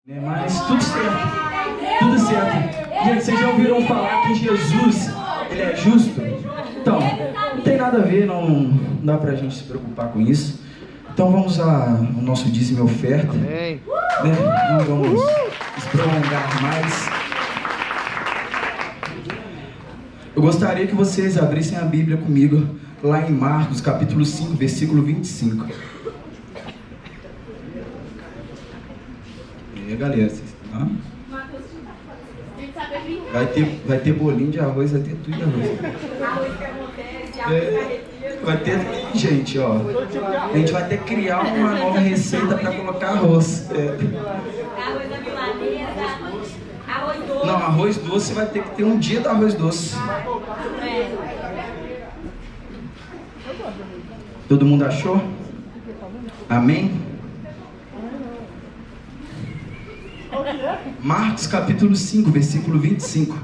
Mas tudo certo, tudo certo. Gente, vocês já ouviram falar que Jesus, ele é justo? Então, não tem nada a ver, não dá pra gente se preocupar com isso. Então vamos ao nosso dízimo e oferta. Né? Não vamos nos prolongar mais. Eu gostaria que vocês abrissem a Bíblia comigo lá em Marcos, capítulo 5, versículo 25. E aí, galera, vocês estão? Vai ter bolinho de arroz, vai ter tudo de arroz. Vai ter, gente, ó. A gente vai ter que criar uma nova receita para colocar arroz. Arroz da milanesa, arroz doce. Não, arroz doce vai ter que ter um dia do arroz doce. Todo mundo achou? Amém? Marcos capítulo 5, versículo 25.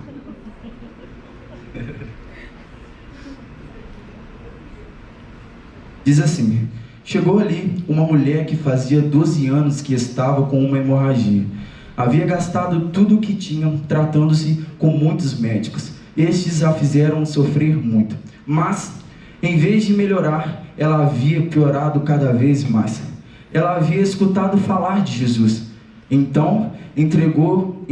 Diz assim: chegou ali uma mulher que fazia 12 anos que estava com uma hemorragia. Havia gastado tudo o que tinha, tratando-se com muitos médicos. Estes a fizeram sofrer muito. Mas, em vez de melhorar, ela havia piorado cada vez mais. Ela havia escutado falar de Jesus. Então entrou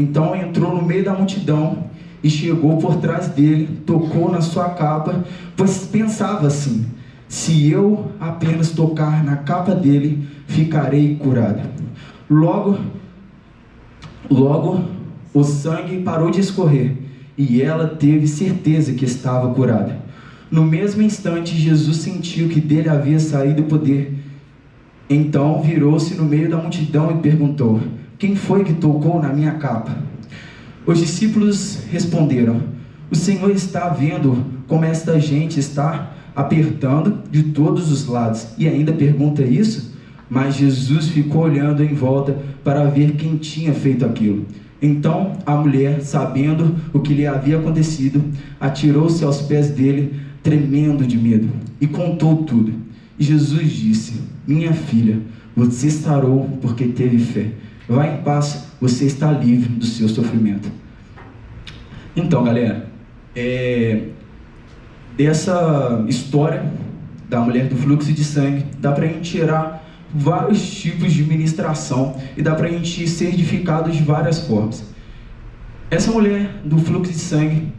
no meio da multidão e chegou por trás dele, tocou na sua capa, pois pensava assim: se eu apenas tocar na capa dele, ficarei curada. Logo o sangue parou de escorrer e ela teve certeza que estava curada. No mesmo instante, Jesus sentiu que dele havia saído o poder. Então virou-se no meio da multidão e perguntou: quem foi que tocou na minha capa? Os discípulos responderam: o Senhor está vendo como esta gente está apertando de todos os lados e ainda pergunta isso? Mas Jesus ficou olhando em volta para ver quem tinha feito aquilo. Então a mulher, sabendo o que lhe havia acontecido, atirou-se aos pés dele, tremendo de medo, e contou tudo. E Jesus disse: minha filha, você sarou porque teve fé. Vá em paz, você está livre do seu sofrimento. Então, galera, dessa história da mulher do fluxo de sangue, dá pra gente tirar vários tipos de ministração e dá pra gente ser edificado de várias formas. Essa mulher do fluxo de sangue,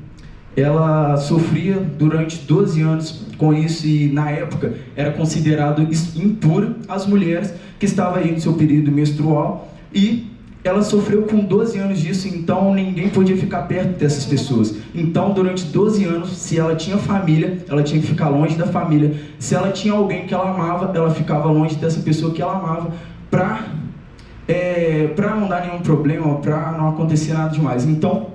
ela sofria durante 12 anos com isso, e na época era considerado impura as mulheres que estavam aí no seu período menstrual. E ela sofreu com 12 anos disso, então ninguém podia ficar perto dessas pessoas. Então, durante 12 anos, se ela tinha família, ela tinha que ficar longe da família. Se ela tinha alguém que ela amava, ela ficava longe dessa pessoa que ela amava, para não dar nenhum problema, para não acontecer nada demais. Então,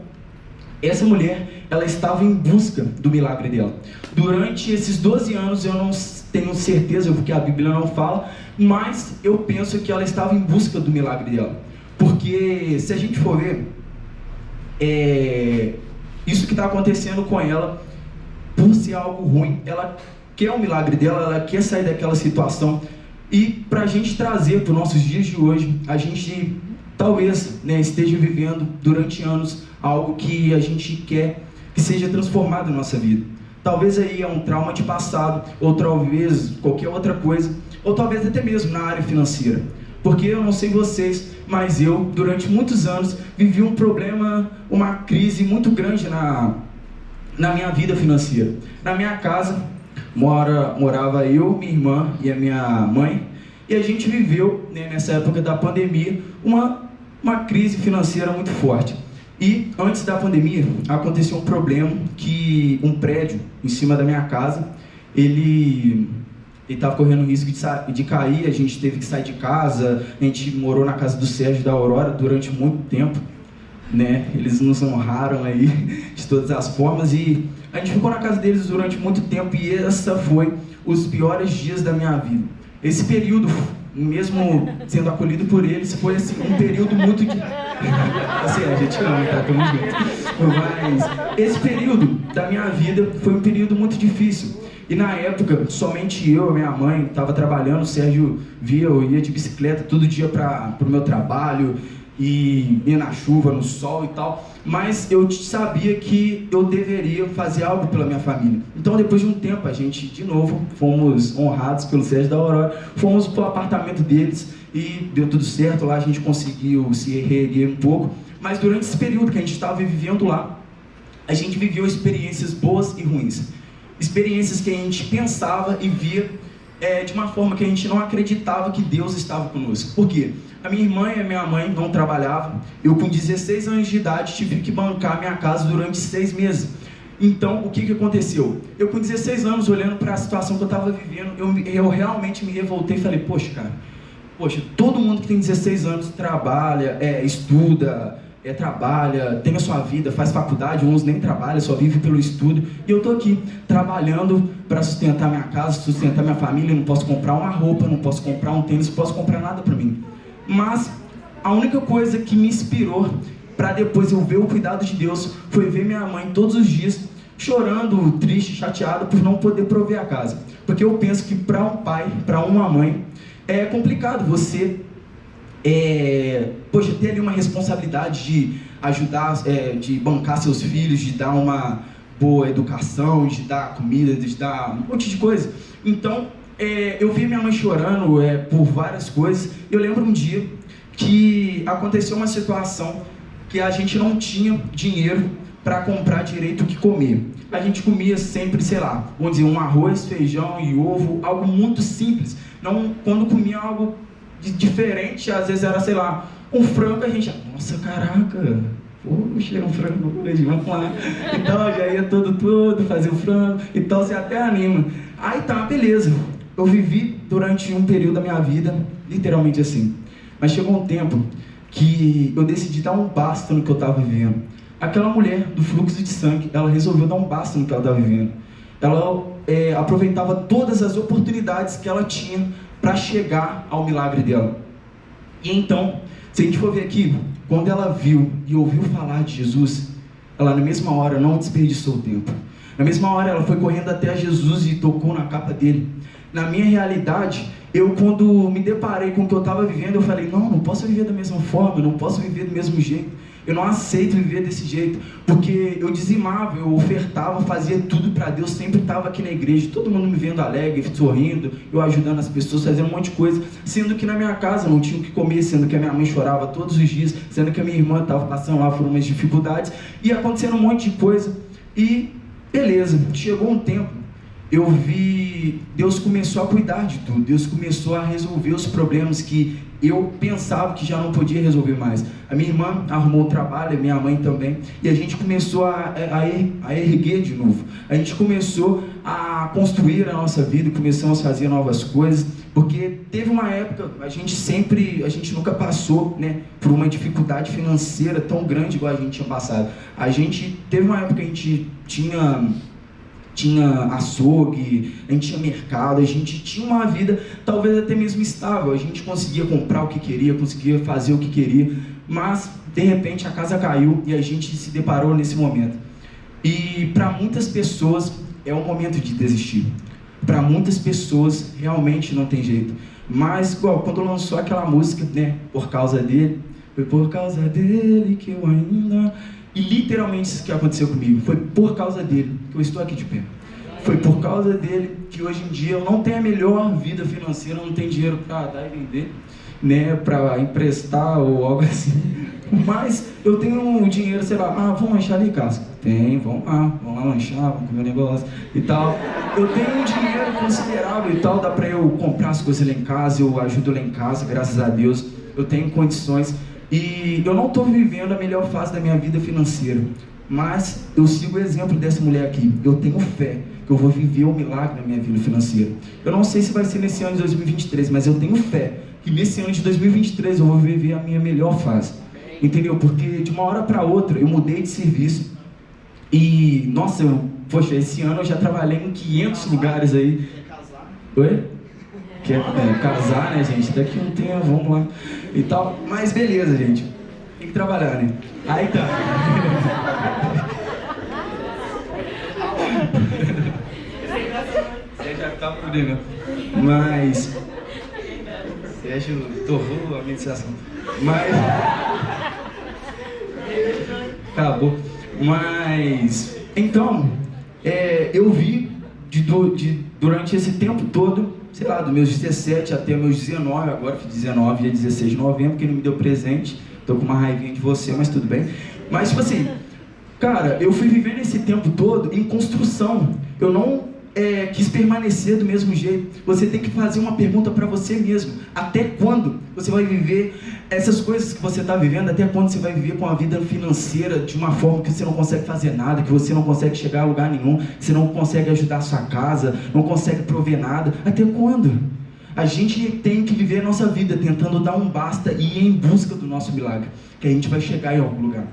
essa mulher, ela estava em busca do milagre dela. Durante esses 12 anos, eu não tenho certeza, porque a Bíblia não fala, mas eu penso que ela estava em busca do milagre dela. Porque se a gente for ver, isso que está acontecendo com ela, por ser algo ruim, ela quer o milagre dela, ela quer sair daquela situação. E para a gente trazer para os nossos dias de hoje, a gente talvez esteja vivendo durante anos algo que a gente quer que seja transformado na nossa vida. Talvez aí é um trauma de passado, ou talvez qualquer outra coisa, ou talvez até mesmo na área financeira. Porque eu não sei vocês, mas eu, durante muitos anos, vivi um problema, uma crise muito grande na minha vida financeira. Na minha casa, morava eu, minha irmã e a minha mãe, e a gente viveu, nessa época da pandemia, uma crise financeira muito forte. E antes da pandemia, aconteceu um problema que um prédio em cima da minha casa, ele estava correndo risco de cair. A gente teve que sair de casa. A gente morou na casa do Sérgio e da Aurora durante muito tempo, né? Eles nos honraram aí de todas as formas, e a gente ficou na casa deles durante muito tempo, e essa foi os piores dias da minha vida. Esse período, mesmo sendo acolhido por eles, foi assim, um período muito assim, a gente ama, tá? Tamo junto. Mas esse período da minha vida foi um período muito difícil. E na época, somente eu e minha mãe estava trabalhando. O Sérgio via, eu ia de bicicleta todo dia para o meu trabalho. e ia na chuva, no sol e tal, mas eu sabia que eu deveria fazer algo pela minha família. Então, depois de um tempo, a gente, de novo, fomos honrados pelo Sérgio da Aurora, fomos pro apartamento deles e deu tudo certo, lá a gente conseguiu se reerguer um pouco, mas durante esse período que a gente estava vivendo lá, a gente viveu experiências boas e ruins, experiências que a gente pensava e via de uma forma que a gente não acreditava que Deus estava conosco. Por quê? A minha irmã e a minha mãe não trabalhavam. Eu, com 16 anos de idade, tive que bancar minha casa durante 6 meses. Então, o que aconteceu? Eu, com 16 anos, olhando para a situação que eu estava vivendo, eu realmente me revoltei e falei, poxa, cara, todo mundo que tem 16 anos trabalha, estuda, trabalha, tem a sua vida, faz faculdade, uns nem trabalham, só vive pelo estudo, e eu tô aqui trabalhando para sustentar minha casa, sustentar minha família, não posso comprar uma roupa, não posso comprar um tênis, não posso comprar nada para mim. Mas a única coisa que me inspirou para depois eu ver o cuidado de Deus foi ver minha mãe todos os dias chorando, triste, chateada por não poder prover a casa, porque eu penso que para um pai, para uma mãe, é complicado você ter ali uma responsabilidade de ajudar, de bancar seus filhos, de dar uma boa educação, de dar comida, de dar um monte de coisa. Então, eu vi minha mãe chorando por várias coisas. Eu lembro um dia que aconteceu uma situação que a gente não tinha dinheiro para comprar direito o que comer. A gente comia sempre, sei lá, vamos dizer, um arroz, feijão e ovo, algo muito simples. Não, quando comia algo diferente, às vezes era, sei lá, um frango, a gente, nossa, caraca, poxa, um frango hoje, vamos lá. Então já ia todo fazer o frango, então você até anima. Aí tá, beleza. Eu vivi durante um período da minha vida, literalmente assim. Mas chegou um tempo que eu decidi dar um basta no que eu estava vivendo. Aquela mulher do fluxo de sangue, ela resolveu dar um basta no que ela estava vivendo. Ela aproveitava todas as oportunidades que ela tinha para chegar ao milagre dela. E então, se a gente for ver aqui, quando ela viu e ouviu falar de Jesus, ela na mesma hora não desperdiçou o tempo. Na mesma hora ela foi correndo até Jesus e tocou na capa dele. Na minha realidade, eu quando me deparei com o que eu estava vivendo, eu falei, não posso viver da mesma forma, não posso viver do mesmo jeito. Eu não aceito viver desse jeito, porque eu dizimava, eu ofertava, fazia tudo para Deus, sempre estava aqui na igreja, todo mundo me vendo alegre, sorrindo, eu ajudando as pessoas, fazendo um monte de coisa, sendo que na minha casa não tinha o que comer, sendo que a minha mãe chorava todos os dias, sendo que a minha irmã estava passando lá por umas dificuldades, e acontecendo um monte de coisa, e beleza, chegou um tempo, eu vi, Deus começou a cuidar de tudo, Deus começou a resolver os problemas que eu pensava que já não podia resolver mais. A minha irmã arrumou o trabalho, a minha mãe também, e a gente começou a erguer de novo. A gente começou a construir a nossa vida, começamos a fazer novas coisas, porque teve uma época, a gente nunca passou, né, por uma dificuldade financeira tão grande igual a gente tinha passado. A gente teve uma época que a gente tinha açougue, a gente tinha mercado, a gente tinha uma vida talvez até mesmo estável, a gente conseguia comprar o que queria, conseguia fazer o que queria, mas de repente a casa caiu e a gente se deparou nesse momento. E para muitas pessoas é o momento de desistir, para muitas pessoas realmente não tem jeito, mas igual quando lançou aquela música, né, por causa dele, foi por causa dele que eu ainda... E literalmente isso que aconteceu comigo, foi por causa dele que eu estou aqui de pé. Foi por causa dele que hoje em dia eu não tenho a melhor vida financeira, não tenho dinheiro para dar e vender, né, para emprestar ou algo assim. Mas eu tenho um dinheiro, sei lá, vamos lanchar ali, Casca? Tem, vamos lá lanchar, vamos comer um negócio e tal. Eu tenho um dinheiro considerável e tal, dá para eu comprar as coisas lá em casa, eu ajudo lá em casa, graças a Deus, eu tenho condições. E eu não estou vivendo a melhor fase da minha vida financeira, mas eu sigo o exemplo dessa mulher aqui. Eu tenho fé que eu vou viver o milagre na minha vida financeira. Eu não sei se vai ser nesse ano de 2023, mas eu tenho fé que nesse ano de 2023 eu vou viver a minha melhor fase. Entendeu? Porque de uma hora para outra eu mudei de serviço e, nossa, esse ano eu já trabalhei em 500 lugares aí. Oi? Quer casar, né, gente? Daqui um tempo, vamos lá e tal. Mas beleza, gente. Tem que trabalhar, né? Aí tá. Você já tá por dentro. Mas... Sérgio torrou a meditação. Mas... Acabou. Mas... Então, eu vi durante esse tempo todo, sei lá, dos meus 17 até meus 19, agora fiz 19, dia 16 de novembro, que não me deu presente. Tô com uma raivinha de você, mas tudo bem. Mas, tipo assim, cara, eu fui vivendo esse tempo todo em construção. Eu não quis permanecer do mesmo jeito. Você tem que fazer uma pergunta para você mesmo. Até quando você vai viver essas coisas que você está vivendo? Até quando você vai viver com a vida financeira de uma forma que você não consegue fazer nada, que você não consegue chegar a lugar nenhum, que você não consegue ajudar a sua casa, não consegue prover nada? Até quando? A gente tem que viver a nossa vida tentando dar um basta e ir em busca do nosso milagre, que a gente vai chegar em algum lugar.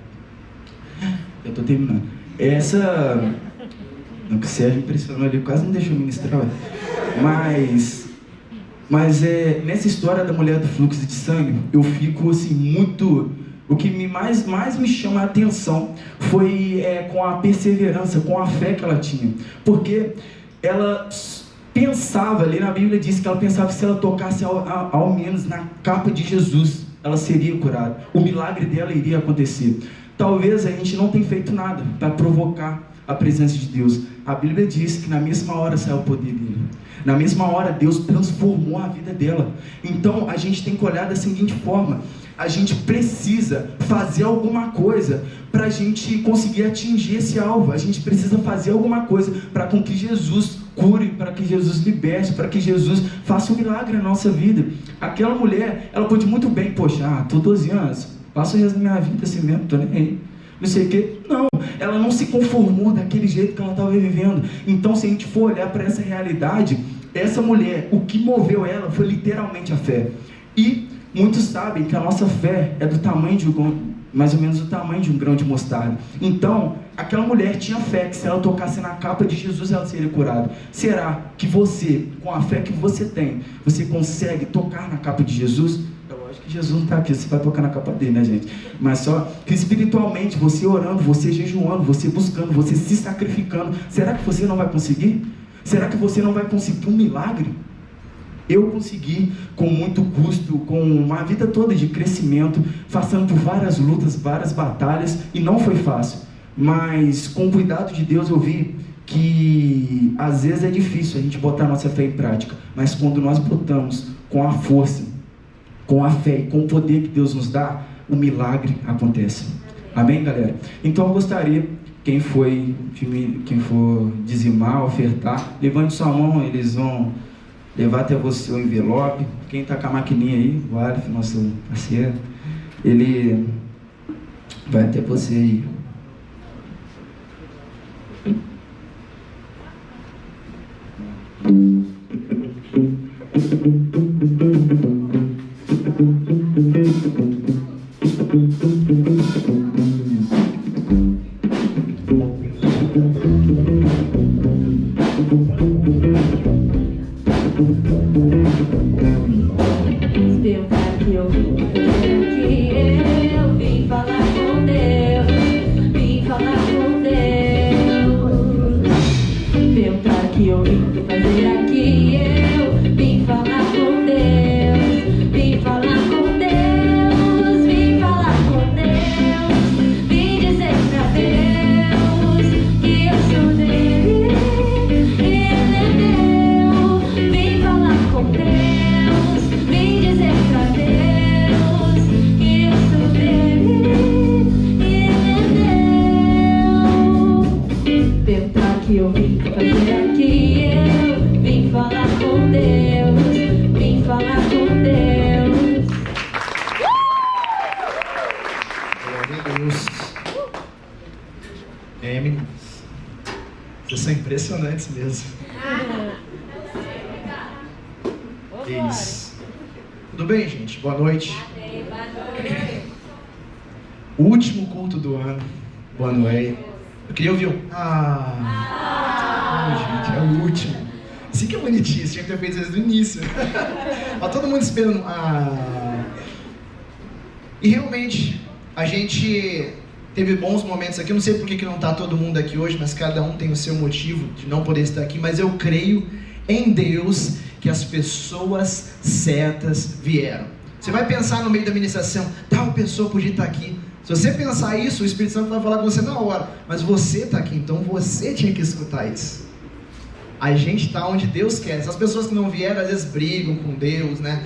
Eu estou terminando. Não, que o Sérgio impressionou ali, quase não deixou eu ministrar. Mas nessa história da mulher do fluxo de sangue, eu fico assim muito... O que mais me chama a atenção foi com a perseverança, com a fé que ela tinha. Porque ela pensava, ali na Bíblia diz que ela pensava que se ela tocasse ao menos na capa de Jesus, ela seria curada. O milagre dela iria acontecer. Talvez a gente não tenha feito nada para provocar a presença de Deus. A Bíblia diz que na mesma hora saiu o poder dele. Na mesma hora Deus transformou a vida dela. Então a gente tem que olhar da seguinte forma: a gente precisa fazer alguma coisa para a gente conseguir atingir esse alvo. A gente precisa fazer alguma coisa para com que Jesus cure, para que Jesus liberte, para que Jesus faça um milagre na nossa vida. Aquela mulher, ela pode muito bem, poxa, tô 12 anos, passo o resto da minha vida assim mesmo, tô nem aí, não sei o que. Não, ela não se conformou daquele jeito que ela estava vivendo. Então, se a gente for olhar para essa realidade, essa mulher, o que moveu ela foi literalmente a fé. E muitos sabem que a nossa fé é do tamanho de mais ou menos do tamanho de um grão de mostarda. Então, aquela mulher tinha fé que se ela tocasse na capa de Jesus, ela seria curada. Será que você, com a fé que você tem, você consegue tocar na capa de Jesus? É lógico que Jesus não está aqui, você vai tocar na capa dele, né, gente? Mas só que espiritualmente, você orando, você jejuando, você buscando, você se sacrificando, será que você não vai conseguir? Será que você não vai conseguir um milagre? Eu consegui com muito custo, com uma vida toda de crescimento, passando por várias lutas, várias batalhas, e não foi fácil. Mas com o cuidado de Deus eu vi que às vezes é difícil a gente botar a nossa fé em prática, mas quando nós botamos com a força, com a fé e com o poder que Deus nos dá, o milagre acontece. Amém, galera? Então eu gostaria, quem for dizimar, ofertar, levante sua mão, eles vão levar até você o envelope. Quem está com a maquininha aí, o Arif, nosso parceiro, ele vai até você aí. Vocês são impressionantes mesmo. Isso. Tudo bem, gente? Boa noite. O último culto do ano. Boa noite. Eu queria ouvir um... gente, é o último. Assim que é bonitinho, você tinha que ter feito desde o início. Ó, todo mundo esperando. E realmente, a gente teve bons momentos aqui. Eu não sei por que não está todo mundo aqui hoje, mas cada um tem o seu motivo de não poder estar aqui. Mas eu creio em Deus que as pessoas certas vieram. Você vai pensar no meio da ministração, tal pessoa podia estar aqui. Se você pensar isso, o Espírito Santo vai falar com você na hora. Mas você está aqui, então você tinha que escutar isso. A gente está onde Deus quer. Essas pessoas que não vieram, às vezes brigam com Deus, né?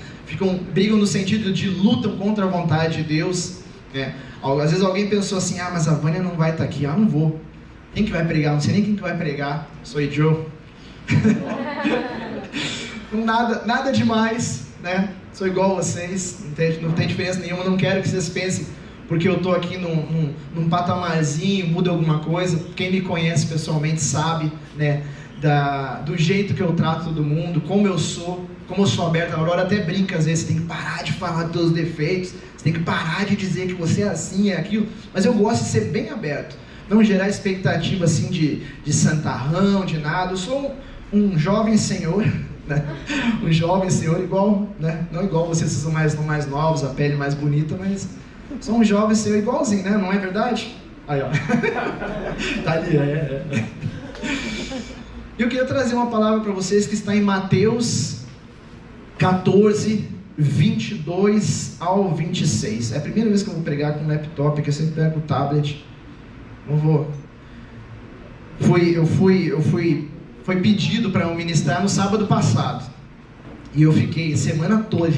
Brigam no sentido de lutam contra a vontade de Deus, né? Às vezes alguém pensou assim, mas a Vânia não vai estar aqui. Não vou. Quem que vai pregar? Não sei nem quem que vai pregar. Sou Joe. Nada demais, né? Sou igual a vocês, não tem diferença nenhuma. Não quero que vocês pensem porque eu estou aqui num patamarzinho, muda alguma coisa. Quem me conhece pessoalmente sabe, né, do jeito que eu trato todo mundo, como eu sou aberto. A Aurora até brinca às vezes, você tem que parar de falar dos seus defeitos, você tem que parar de dizer que você é assim, é aquilo. Mas eu gosto de ser bem aberto, não gerar expectativa assim de santarrão, de nada. Eu sou um jovem senhor, né? Um jovem senhor igual, né? Não igual vocês são mais novos, a pele mais bonita, mas sou um jovem senhor igualzinho, né? Não é verdade? Aí, ó. Tá ali, Eu queria trazer uma palavra para vocês que está em Mateus 14, 22 ao 26. É a primeira vez que eu vou pregar com um laptop, que eu sempre pego o tablet. Não vou. Foi pedido para eu ministrar no sábado passado. E eu fiquei a semana toda,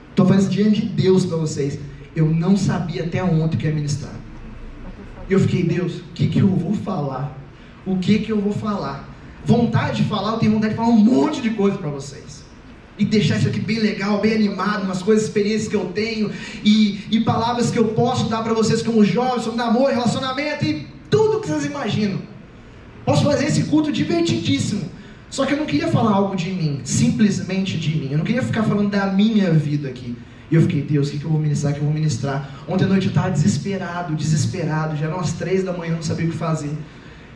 estou fazendo diante de Deus para vocês. Eu não sabia até ontem que ia ministrar. E eu fiquei, Deus, o que eu vou falar? O que eu vou falar? Vontade de falar, eu tenho vontade de falar um monte de coisa para vocês. E deixar isso aqui bem legal, bem animado, umas coisas, experiências que eu tenho, e palavras que eu posso dar para vocês como jovens, sobre namoro, relacionamento, e tudo que vocês imaginam. Posso fazer esse culto divertidíssimo. Só que eu não queria falar algo de mim, simplesmente de mim. Eu não queria ficar falando da minha vida aqui. E eu fiquei, Deus, o que eu vou ministrar? Ontem à noite eu estava desesperado, já eram as 3 da manhã, eu não sabia o que fazer.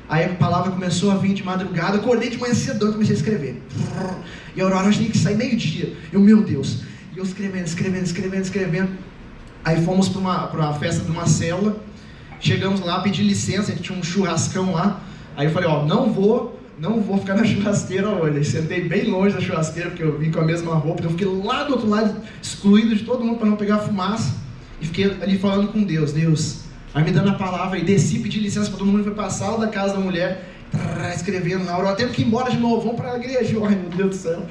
Aí a palavra começou a vir de madrugada, acordei de manhã cedo, comecei a escrever. E a Aurora tinha que sair meio-dia. Eu, meu Deus. E eu escrevendo. Aí fomos para uma festa de uma célula. Chegamos lá, pedi licença, a gente tinha um churrascão lá. Aí eu falei, não vou ficar na churrasqueira hoje. Aí sentei bem longe da churrasqueira, porque eu vim com a mesma roupa. Então eu fiquei lá do outro lado, excluído de todo mundo para não pegar fumaça. E fiquei ali falando com Deus. Aí me dando a palavra e desci, pedi licença para todo mundo, foi para a sala da casa da mulher, escrevendo na hora, eu tenho que ir embora de novo, vamos para a igreja. Ai, meu Deus do céu.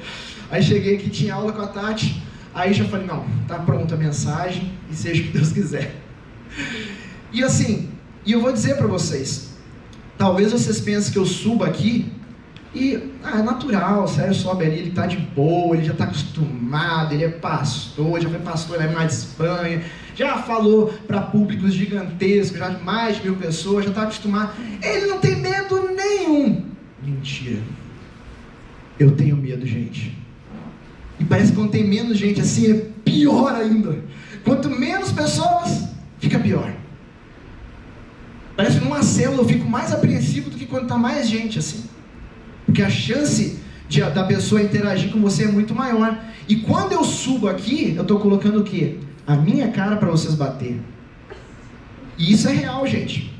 Aí cheguei aqui, tinha aula com a Tati, aí já falei, não, tá pronta a mensagem, e seja o que Deus quiser. E assim, eu vou dizer para vocês, talvez vocês pensem que eu suba aqui, e é natural, o Sérgio sobe ali, ele tá de boa, ele já tá acostumado, ele é pastor, já foi pastor lá de Espanha, já falou para públicos gigantescos, já de mais de 1000 pessoas, já está acostumado. Ele não tem medo nenhum. Mentira. Eu tenho medo, gente. E parece que quando tem menos gente assim, é pior ainda. Quanto menos pessoas, fica pior. Parece que numa célula eu fico mais apreensivo do que quando está mais gente assim. Porque a chance da pessoa interagir com você é muito maior. E quando eu subo aqui, eu estou colocando o quê? A minha cara para vocês bater. E isso é real, gente.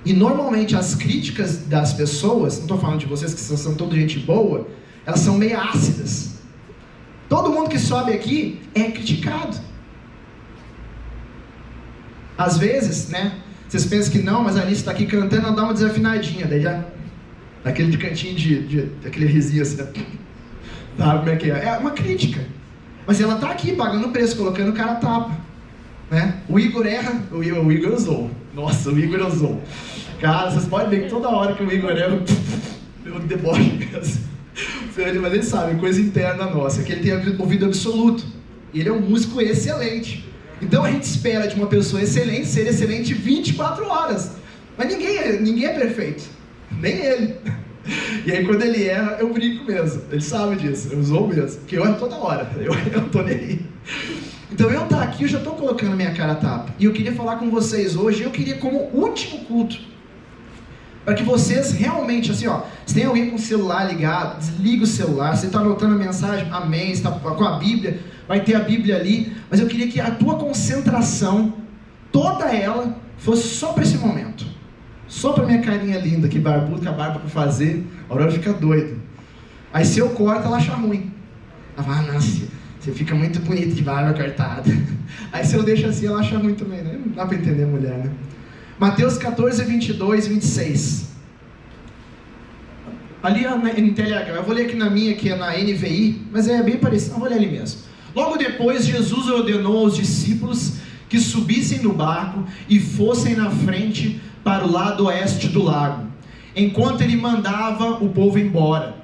E normalmente as críticas das pessoas, não estou falando de vocês que são toda gente boa, elas são meio ácidas. Todo mundo que sobe aqui é criticado. Às vezes, né? Vocês pensam que não, mas a Alice está aqui cantando, ela dá uma desafinadinha, daí já daquele de cantinho daquele risinho assim, sabe como é que é? É uma crítica. Mas ela está aqui pagando o preço, colocando o cara a tapa, né? O Igor erra, o Igor usou. Nossa, o Igor usou. Cara, vocês podem ver que toda hora que o Igor erra, eu deboche mesmo. Mas ele sabe, coisa interna nossa, que ele tem ouvido absoluto. E ele é um músico excelente. Então a gente espera de uma pessoa excelente ser excelente 24 horas. Mas ninguém é perfeito. Nem ele. E aí quando ele erra, eu brinco mesmo. Ele sabe disso, eu zoo mesmo. Porque eu erro toda hora, eu não tô nem aí. Então eu estar aqui, eu já estou colocando minha cara a tapa. E eu queria falar com vocês hoje, eu queria como último culto, para que vocês realmente, assim ó, se tem alguém com o celular ligado, desliga o celular, você está anotando a mensagem, amém, você está com a Bíblia, vai ter a Bíblia ali, mas eu queria que a tua concentração, toda ela, fosse só para esse momento. Só para minha carinha linda, que barbuda, com a barba para fazer, a Aurora fica doida. Aí se eu corto, ela acha ruim. Ela fala, nossa, Você fica muito bonito de barba cortada. Aí se eu deixo assim, ela acha ruim também, né? Não dá para entender a mulher, né? Mateus 14, 22, 26. Ali em TLH, eu vou ler aqui na minha, que é na NVI, mas é bem parecido, eu vou ler ali mesmo. Logo depois, Jesus ordenou aos discípulos que subissem no barco e fossem na frente para o lado oeste do lago, enquanto ele mandava o povo embora.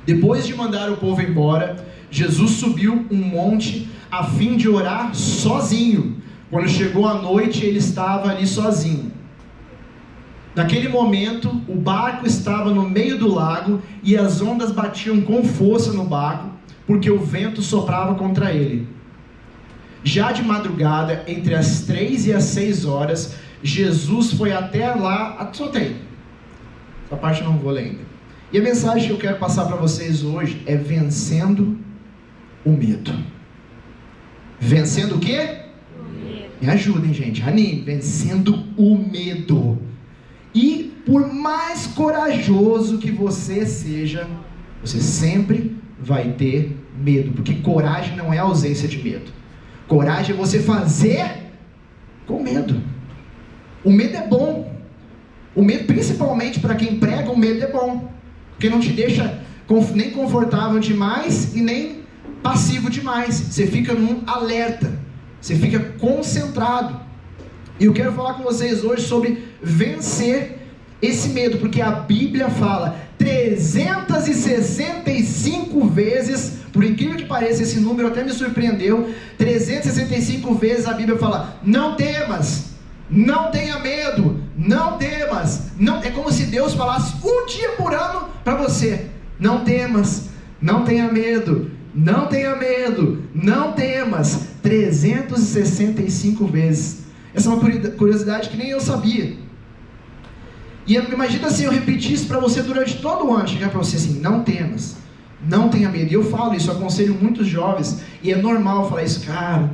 Depois de mandar o povo embora, Jesus subiu um monte a fim de orar sozinho. Quando chegou a noite, ele estava ali sozinho. Naquele momento, o barco estava no meio do lago e as ondas batiam com força no barco, porque o vento soprava contra ele. Já de madrugada, entre as 3 e as 6 horas, Jesus foi até lá. Soltei. Essa parte eu não vou ler ainda. E a mensagem que eu quero passar para vocês hoje é vencendo o medo. Vencendo o quê? Me ajudem, gente. Anime. Vencendo o medo. E por mais corajoso que você seja, você sempre vai ter medo. Porque coragem não é ausência de medo. Coragem é você fazer com medo. O medo é bom. O medo, principalmente para quem prega, o medo é bom. Porque não te deixa nem confortável demais e nem passivo demais. Você fica num alerta. Você fica concentrado. E eu quero falar com vocês hoje sobre vencer esse medo. Porque a Bíblia fala 365 vezes, por incrível que pareça, esse número até me surpreendeu. 365 vezes a Bíblia fala: não temas, não tenha medo, não temas. Não, é como se Deus falasse um dia por ano para você: não temas, não tenha medo, não tenha medo, não temas. 365 vezes. Essa é uma curiosidade que nem eu sabia. E imagina se eu repetisse para você durante todo o ano, chegar para você assim: não temas, não tenha medo. E eu falo isso, eu aconselho muitos jovens, e é normal falar isso: cara,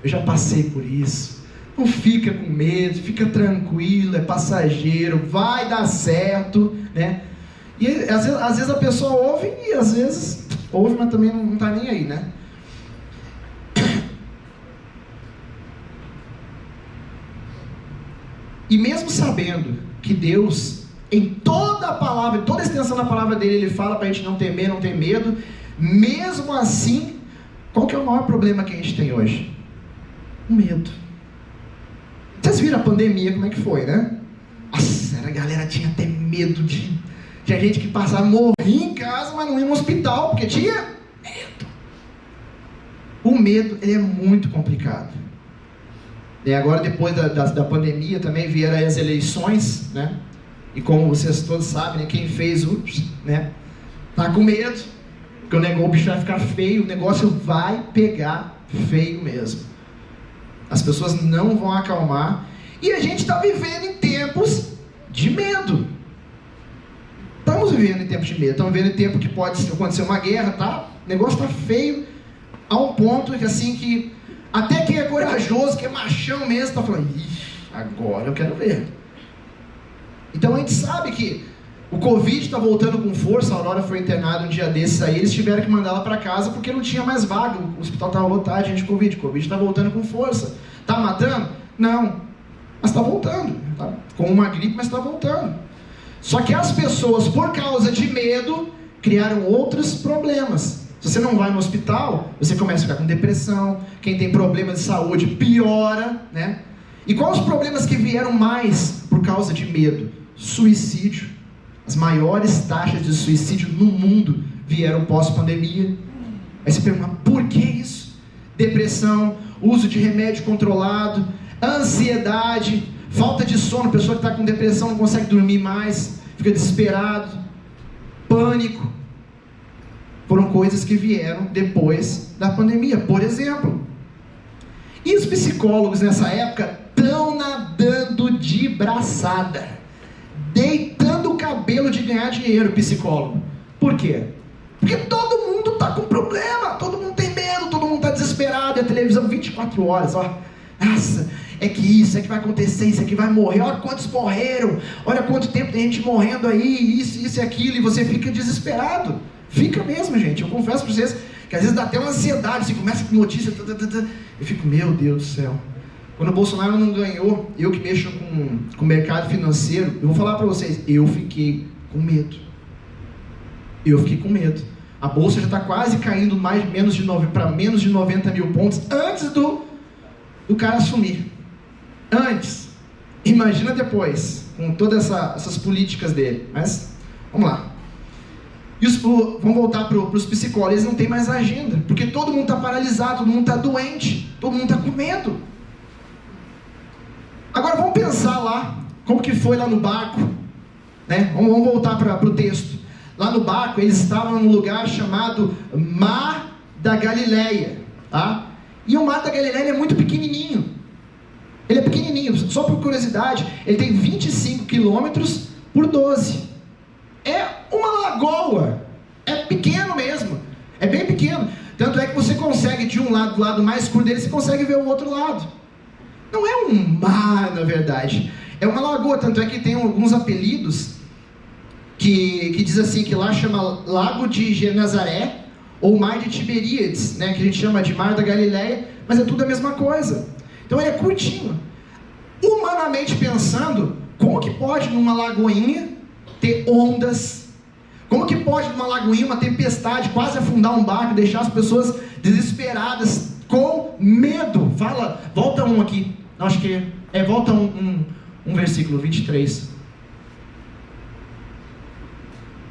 eu já passei por isso. Não fica com medo, fica tranquilo, é passageiro, vai dar certo, né? E às vezes a pessoa ouve, e às vezes ouve, mas também não está nem aí, né? E mesmo sabendo que Deus, em toda a palavra, toda a extensão da palavra dele, ele fala para a gente não temer, não ter medo, mesmo assim, qual que é o maior problema que a gente tem hoje? O medo. Vocês viram a pandemia, como é que foi, né? Nossa, a galera tinha até medo de... Tinha gente que passava, morria em casa, mas não ia no hospital, porque tinha medo. O medo, ele é muito complicado. E agora, depois da pandemia, também vieram aí as eleições, né? E como vocês todos sabem, né? Quem fez, né? Tá com medo, porque o bicho vai ficar feio, o negócio vai pegar feio mesmo. As pessoas não vão acalmar. E a gente está vivendo em tempos de medo. Estamos vivendo em tempos de medo. Estamos vivendo em tempo que pode acontecer uma guerra, tá? O negócio está feio a um ponto que assim que até quem é corajoso, que é machão mesmo, está falando: ixi, agora eu quero ver. Então a gente sabe que o Covid está voltando com força. A Aurora foi internada um dia desses aí, eles tiveram que mandar ela para casa porque não tinha mais vaga. O hospital estava lotado, gente, Covid. Covid está voltando com força. Está matando? Não. Mas está voltando. Tá com uma gripe, mas está voltando. Só que as pessoas, por causa de medo, criaram outros problemas. Se você não vai no hospital, você começa a ficar com depressão. Quem tem problemas de saúde piora, né? E quais os problemas que vieram mais por causa de medo? Suicídio. As maiores taxas de suicídio no mundo vieram pós-pandemia. Aí você pergunta: por que isso? Depressão, uso de remédio controlado, ansiedade, falta de sono. Pessoa que está com depressão não consegue dormir mais, fica desesperado, pânico. Foram coisas que vieram depois da pandemia, por exemplo. E os psicólogos nessa época estão nadando de braçada, deitando o cabelo de ganhar dinheiro, psicólogo. Por quê? Porque todo mundo está com problema, todo mundo tem medo, todo mundo está desesperado, e a televisão 24 horas, ó. Nossa, é que isso, é que vai acontecer, isso é que vai morrer, olha quantos morreram, olha quanto tempo tem gente morrendo aí, isso e aquilo, e você fica desesperado. Fica mesmo, gente. Eu confesso para vocês que às vezes dá até uma ansiedade, você começa com notícia, eu fico, meu Deus do céu. Quando o Bolsonaro não ganhou, eu que mexo com o mercado financeiro, eu vou falar para vocês, eu fiquei com medo. Eu fiquei com medo. A bolsa já está quase caindo para menos de 90 mil pontos antes do cara assumir. Antes. Imagina depois, com todas essas políticas dele. Mas, vamos lá. Vamos voltar para os psicólogos. Eles não têm mais agenda, porque todo mundo está paralisado, todo mundo está doente, todo mundo está com medo. Agora vamos pensar lá, como que foi lá no barco, né? Vamos voltar para o texto. Lá no barco, eles estavam num lugar chamado Mar da Galileia, tá? E o Mar da Galileia é muito pequenininho. Ele é pequenininho, só por curiosidade, ele tem 25 quilômetros por 12. É uma lagoa, é pequeno mesmo, é bem pequeno. Tanto é que você consegue, de um lado, do lado mais escuro dele, você consegue ver o outro lado. Não é um mar, na verdade, é uma lagoa, tanto é que tem alguns apelidos que diz assim, que lá chama Lago de Genezaré, ou Mar de Tiberíades, né, que a gente chama de Mar da Galileia, mas é tudo a mesma coisa. Então ele é curtinho. Humanamente pensando, como que pode numa lagoinha ter ondas? Como que pode numa lagoinha uma tempestade quase afundar um barco, deixar as pessoas desesperadas, com medo? Fala, volta um aqui, acho que volta um versículo 23.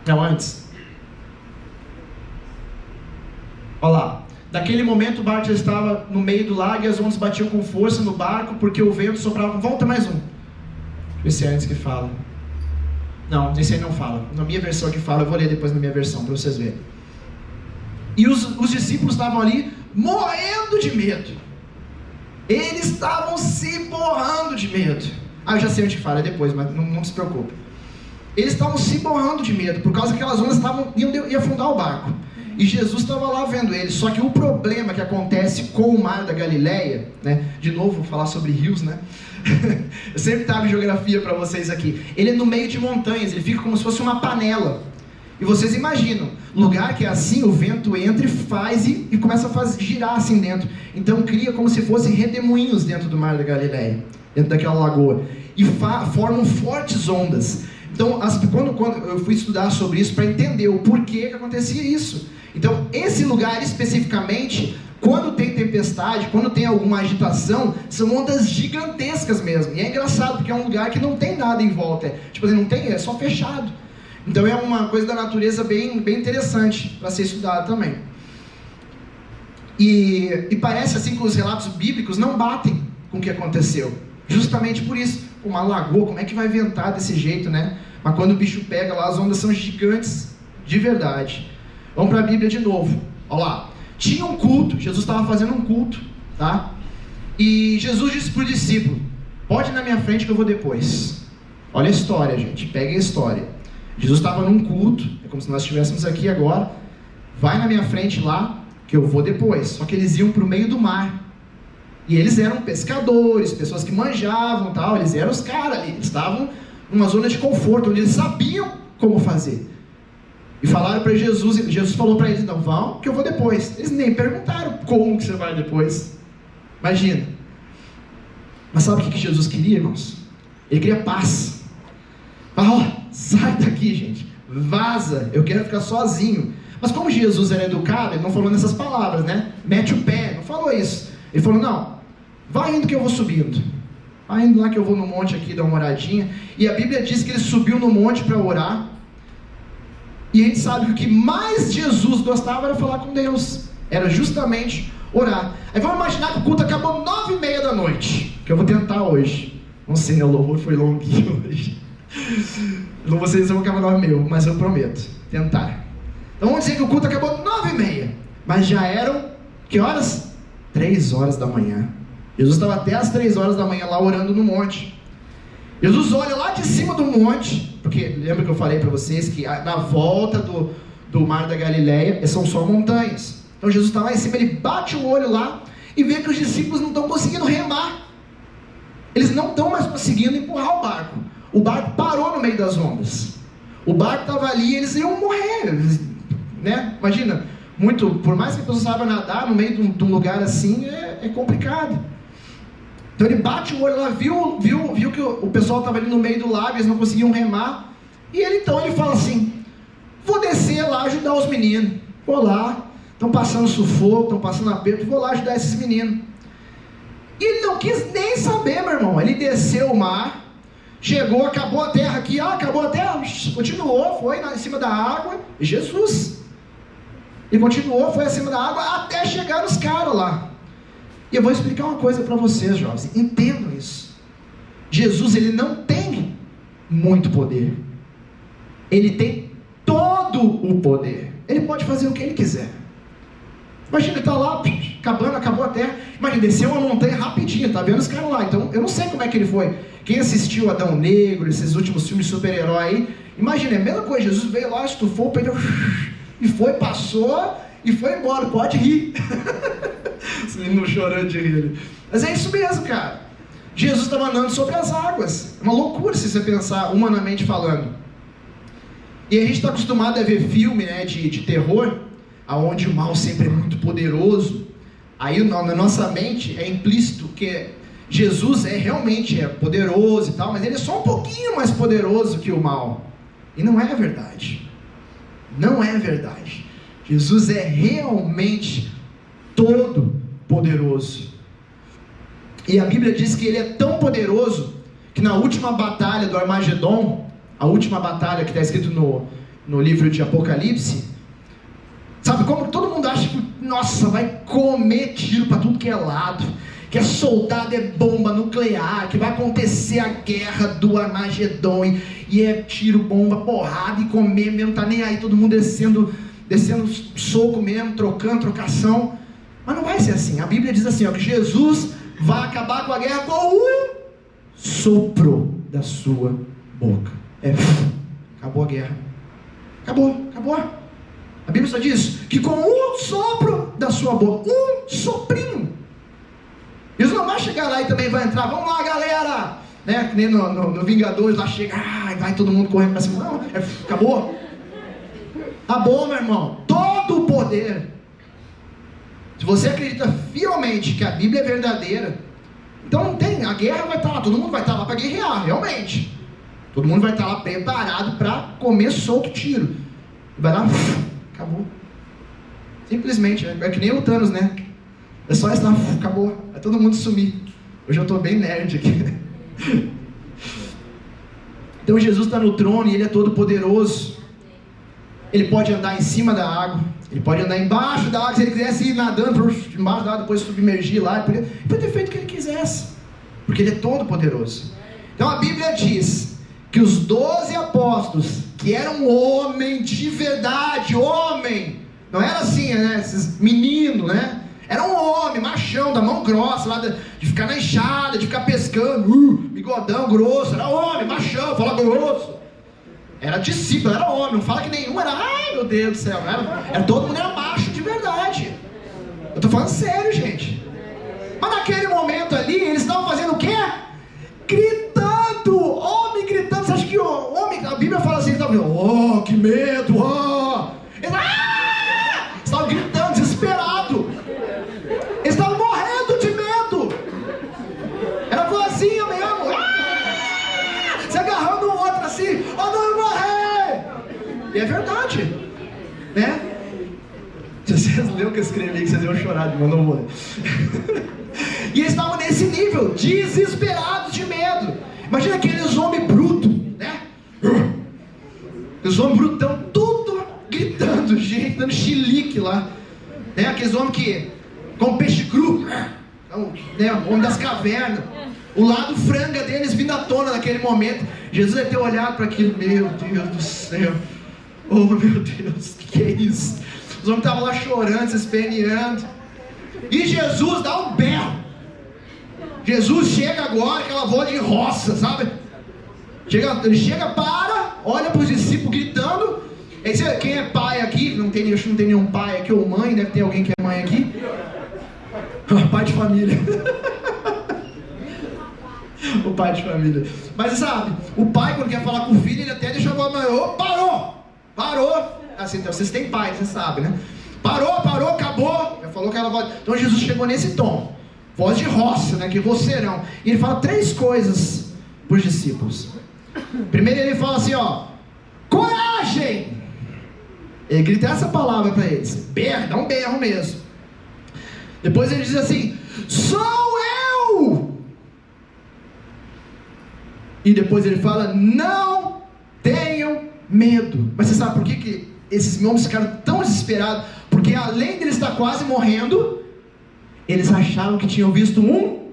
Não, antes. Olha lá. Naquele momento o barco já estava no meio do lago e as ondas batiam com força no barco porque o vento soprava. Volta mais um. Esse é antes que fala. Não, esse aí não fala. Na minha versão que fala, eu vou ler depois na minha versão para vocês verem. E os discípulos estavam ali morrendo de medo. Eles estavam se borrando de medo. Eu já sei onde que fala, é depois, mas não se preocupe. Eles estavam se borrando de medo, por causa que aquelas ondas iam afundar o barco. E Jesus estava lá vendo eles. Só que o problema que acontece com o Mar da Galileia, né? De novo, vou falar sobre rios, né? Eu sempre trago geografia para vocês aqui. Ele é no meio de montanhas, ele fica como se fosse uma panela. E vocês imaginam, lugar que é assim, o vento entra e faz e começa a girar assim dentro. Então cria como se fossem redemoinhos dentro do Mar da Galileia, dentro daquela lagoa. E formam fortes ondas. Então, quando eu fui estudar sobre isso, para entender o porquê que acontecia isso. Então, esse lugar especificamente, quando tem tempestade, quando tem alguma agitação, são ondas gigantescas mesmo. E é engraçado, porque é um lugar que não tem nada em volta. Tipo assim, não tem, é só fechado. Então é uma coisa da natureza bem interessante para ser estudada também. E parece assim que os relatos bíblicos não batem com o que aconteceu. Justamente por isso. Uma lagoa, como é que vai ventar desse jeito, né? Mas quando o bicho pega lá, as ondas são gigantes de verdade. Vamos para a Bíblia de novo. Olha lá. Tinha um culto, Jesus estava fazendo um culto, tá? E Jesus disse para o discípulo, pode ir na minha frente que eu vou depois. Olha a história, gente, peguem a história. Jesus estava num culto, é como se nós estivéssemos aqui agora. Vai na minha frente lá, que eu vou depois. Só que eles iam para o meio do mar. E eles eram pescadores, pessoas que manjavam, tal. Eles eram os caras ali, eles estavam numa zona de conforto, onde eles sabiam como fazer. E falaram para Jesus, e Jesus falou para eles, não, vão, que eu vou depois. Eles nem perguntaram como que você vai depois. Imagina. Mas sabe o que Jesus queria, irmãos? Ele queria paz. Sai daqui, gente, vaza, eu quero ficar sozinho. Mas como Jesus era educado, ele não falou nessas palavras, né? Mete o pé, não falou isso. Ele falou, não, vai indo que eu vou subindo. Vai indo lá que eu vou no monte aqui dar uma oradinha. E a Bíblia diz que ele subiu no monte para orar. E a gente sabe que o que mais Jesus gostava era falar com Deus. Era justamente orar. Aí vamos imaginar que o culto acabou 9:30 da noite. Que eu vou tentar hoje. Não sei, né? O louvor foi longuinho hoje. Não vou dizer se eu vou acabar 9:30, mas eu prometo. Tentar. Então vamos dizer que o culto acabou 9:30. Mas já eram, que horas? 3 horas da manhã. Jesus estava até às 3 horas da manhã lá orando no monte. Jesus olha lá de cima do monte, porque lembra que eu falei para vocês que na volta do Mar da Galileia são só montanhas. Então Jesus está lá em cima, ele bate o olho lá e vê que os discípulos não estão conseguindo remar. Eles não estão mais conseguindo empurrar o barco. O barco parou no meio das ondas. O barco estava ali e eles iam morrer, né? Imagina, por mais que a pessoa saiba nadar no meio de um lugar assim, é complicado. Então ele bate o olho lá, viu que o pessoal estava ali no meio do lago, eles não conseguiam remar, e ele fala assim: vou descer lá ajudar os meninos, vou lá, estão passando sufoco, estão passando aperto, vou lá ajudar esses meninos. E ele não quis nem saber, meu irmão. Ele desceu o mar, chegou, acabou a terra aqui, acabou a terra, continuou, foi em cima da água, Jesus. E continuou, foi acima da água, até chegar nos caras lá. E eu vou explicar uma coisa para vocês, jovens, entendam isso. Jesus, ele não tem muito poder. Ele tem todo o poder. Ele pode fazer o que ele quiser. Imagina, ele está lá, acabou a terra. Imagina, desceu uma montanha rapidinho, tá vendo os caras lá. Então, eu não sei como é que ele foi. Quem assistiu Adão Negro, esses últimos filmes de super-herói aí, imagina, é a mesma coisa. Jesus veio lá, estufou o peito, e foi, passou, e foi embora. Pode rir. Esse menino chorando de rir. Mas é isso mesmo, cara. Jesus estava andando sobre as águas. É uma loucura se você pensar, humanamente falando. E a gente está acostumado a ver filme, né, de terror, onde o mal sempre é muito poderoso. Aí na nossa mente é implícito que Jesus realmente é poderoso e tal, mas ele é só um pouquinho mais poderoso que o mal. E não é verdade. Não é verdade. Jesus é realmente todo poderoso. E a Bíblia diz que ele é tão poderoso que na última batalha do Armagedon, a última batalha que está escrito no livro de Apocalipse, sabe como todo mundo acha que, nossa, vai comer tiro para tudo que é lado, que é soldado, é bomba nuclear, que vai acontecer a guerra do Armagedon, e é tiro, bomba, porrada, e comer mesmo, tá nem aí, todo mundo descendo soco mesmo, trocação. Mas não vai ser assim. A Bíblia diz assim, que Jesus vai acabar com a guerra com o sopro da sua boca. Acabou a guerra. Acabou. A Bíblia só diz que com um sopro da sua boca, um soprinho. Jesus não vai chegar lá e também vai entrar, vamos lá, galera, né? Que nem no Vingadores lá chega, vai todo mundo correndo para cima. Não, acabou. Acabou, meu irmão. Todo o poder. Se você acredita fielmente que a Bíblia é verdadeira, então não tem, a guerra vai estar lá, todo mundo vai estar lá para guerrear, realmente. Todo mundo vai estar lá preparado para comer solto tiro. Vai lá, acabou. Simplesmente, é que nem o Thanos, né? É só estar, acabou. Vai todo mundo sumir. Hoje eu estou bem nerd aqui. Então Jesus está no trono e ele é todo poderoso. Ele pode andar em cima da água, ele pode andar embaixo da água. Se ele quisesse ir nadando embaixo da água, depois submergir lá, ele podia ter feito o que ele quisesse, porque ele é todo poderoso. Então a Bíblia diz que os 12 apóstolos, que eram homens de verdade, homem, não era assim, né, esses meninos, né? Era um homem, machão, da mão grossa, lá de ficar na enxada, de ficar pescando, bigodão grosso, era homem, machão, fala grosso. Era discípulo, era homem, não fala que nenhum era, ai meu Deus do céu, todo mundo era macho de verdade. Eu tô falando sério, gente. Mas naquele momento ali, eles estavam fazendo o quê? Gritando, homem gritando. Você acha que o homem, a Bíblia fala assim, eles estavam, que medo, eles estavam gritando, desesperado. Eles estavam morrendo de medo. Era vozinha mesmo, se agarrando um outro assim, não vou morrer. E é verdade, né? Se vocês leram o que eu escrevi, que vocês iam chorar de não vou ler. E eles estavam nesse nível, desesperados de medo. Imagina aqueles homens brutos, né? Os homens brutão, tudo gritando, gente, dando chilique lá, né? Aqueles homens que com peixe cru, né? O homem das cavernas. O lado franga deles vindo à tona naquele momento. Jesus deve ter olhado para aquilo, meu Deus do céu, oh meu Deus, o que é isso? Os homens estavam lá chorando, se esperneando. E Jesus dá um berro. Jesus chega agora, aquela voz de roça, sabe? Ele chega, olha para os discípulos gritando. Quem é pai aqui? Acho que não tem nenhum pai aqui, ou mãe, deve ter alguém que é mãe aqui. Pai de família. O pai de família. Mas sabe, o pai quando quer falar com o filho, ele até deixa a voz maior. Parou! Assim, então, vocês têm pai, você sabe, né? Parou, acabou. Já falou aquela voz. Então Jesus chegou nesse tom, voz de roça, né? Que vocerão. E ele fala 3 coisas para os discípulos. Primeiro ele fala assim, ó: coragem! Ele grita essa palavra para eles. Berra, dá um berro mesmo. Depois ele diz assim: sou eu! E depois ele fala: não tenham medo. Mas você sabe por que esses homens ficaram tão desesperados? Porque além de ele estar quase morrendo, eles acharam que tinham visto um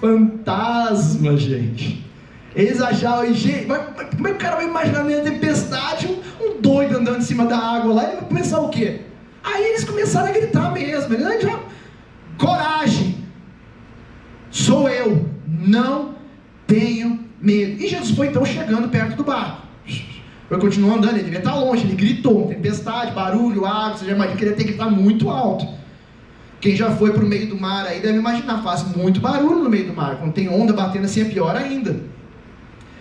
fantasma, gente. Eles achavam, gente, como é que o cara vai imaginar na tempestade um doido andando em cima da água lá? Ele vai pensar o quê? Aí eles começaram a gritar mesmo. Eles já, coragem, sou eu, não tenho medo. E Jesus foi então chegando perto do barco. Foi continuando andando, ele devia estar longe, ele gritou, tempestade, barulho, água, você já imagina que ele ia ter que gritar muito alto. Quem já foi para o meio do mar aí deve imaginar, faz muito barulho no meio do mar, quando tem onda batendo assim é pior ainda.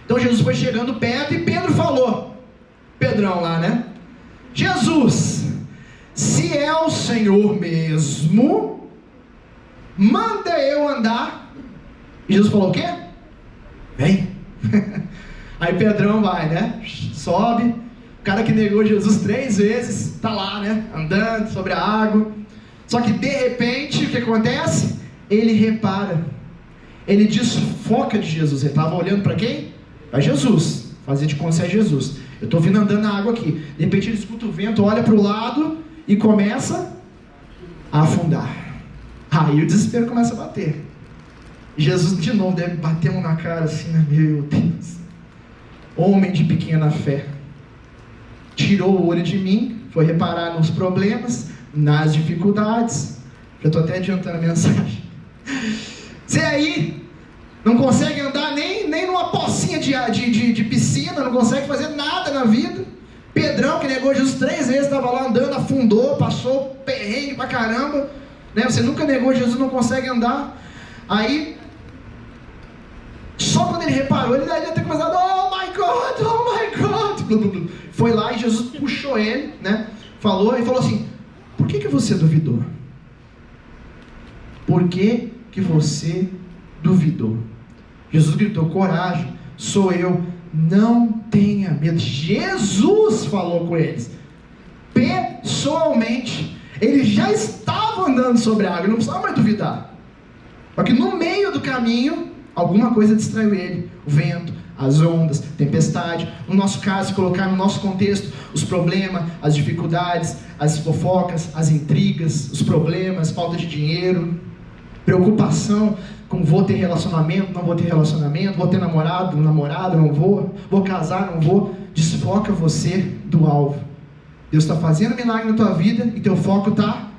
Então Jesus foi chegando perto e Pedro falou, Pedrão lá, né? Jesus, se é o Senhor mesmo, manda eu andar. E Jesus falou o quê? Vem. Aí Pedrão vai, né? Sobe. O cara que negou Jesus 3 vezes está lá, né? Andando sobre a água. Só que de repente, o que acontece? Ele repara. Ele desfoca de Jesus. Ele estava olhando para quem? Para Jesus. Fazia de conta que é Jesus. Eu estou vindo andando na água aqui. De repente ele escuta o vento, olha para o lado e começa a afundar. Aí o desespero começa a bater. E Jesus de novo deve bater um na cara assim, né? Meu Deus. Homem de pequena fé. Tirou o olho de mim, foi reparar nos problemas, nas dificuldades. Já estou até adiantando a mensagem. Você aí não consegue andar nem numa pocinha de piscina, não consegue fazer nada na vida. Pedrão, que negou Jesus 3 vezes, estava lá andando, afundou, passou perrengue pra caramba, né? Você nunca negou Jesus, não consegue andar. Aí, só quando ele reparou, ele deve ter começado: oh my God, foi lá e Jesus puxou ele, né? Falou e falou assim: por que você duvidou? Por que você duvidou? Jesus gritou: coragem, sou eu, não tenha medo. Jesus falou com eles pessoalmente. Ele já estava andando sobre a água, ele não precisava mais duvidar. Só que no meio do caminho, alguma coisa distraiu ele. O vento, as ondas, tempestade. No nosso caso, se colocar no nosso contexto, os problemas, as dificuldades, as fofocas, as intrigas, os problemas, falta de dinheiro, preocupação com vou ter relacionamento, não vou ter relacionamento, vou ter namorado, não vou casar, não vou. Desfoca você do alvo. Deus está fazendo milagre na tua vida e teu foco está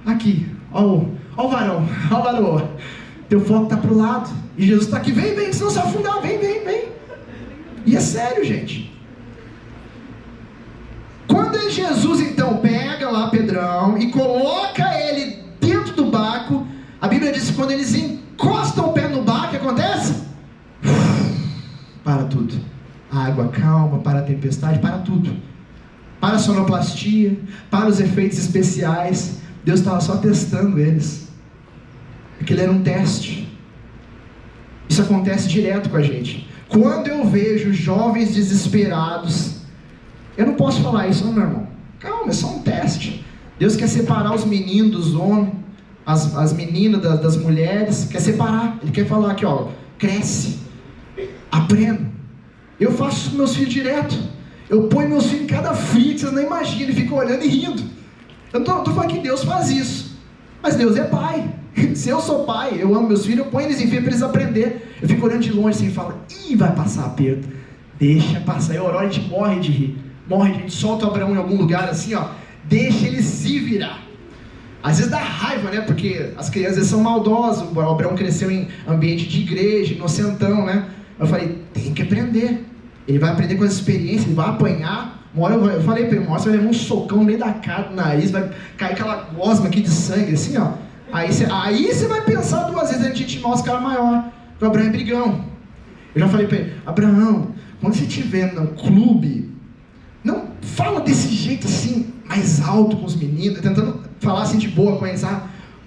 aqui. Ó o varão. Teu foco está para o lado. E Jesus está aqui: vem, senão você vai afundar, vem. E é sério, gente. Quando Jesus então pega lá Pedrão e coloca ele dentro do barco, a Bíblia diz que quando eles encostam o pé no barco, o que acontece? Para tudo. A água calma, para a tempestade, para tudo. Para a sonoplastia, para os efeitos especiais. Deus estava só testando eles. Aquilo era um teste. Isso acontece direto com a gente. Quando eu vejo jovens desesperados, eu não posso falar isso, não, meu irmão. Calma, é só um teste. Deus quer separar os meninos dos homens, as meninas das mulheres, quer separar. Ele quer falar aqui, ó, cresce, aprenda. Eu faço isso com meus filhos direto. Eu ponho meus filhos em cada frio que vocês não imaginam, e fico olhando e rindo. Eu não tô falando que Deus faz isso, mas Deus é pai. Se eu sou pai, eu amo meus filhos, eu ponho eles em fila para eles aprenderem. Eu fico olhando de longe assim e falo: ih, vai passar aperto. Deixa passar. Eu oro, a gente morre de rir. A gente solta o Abraão em algum lugar assim, ó. Deixa ele se virar. Às vezes dá raiva, né? Porque as crianças são maldosas. O Abraão cresceu em ambiente de igreja, inocentão, né? Eu falei: tem que aprender. Ele vai aprender com as experiências, ele vai apanhar. Uma hora eu falei para ele: uma hora você vai levar um socão no meio da cara, do nariz, vai cair aquela gosma aqui de sangue, assim, ó. Aí você vai pensar 2 vezes antes de intimar os caras maiores. O Abraão é brigão. Eu já falei para ele: Abraão, quando você estiver no clube, não fala desse jeito assim, mais alto com os meninos, tentando falar assim de boa com eles,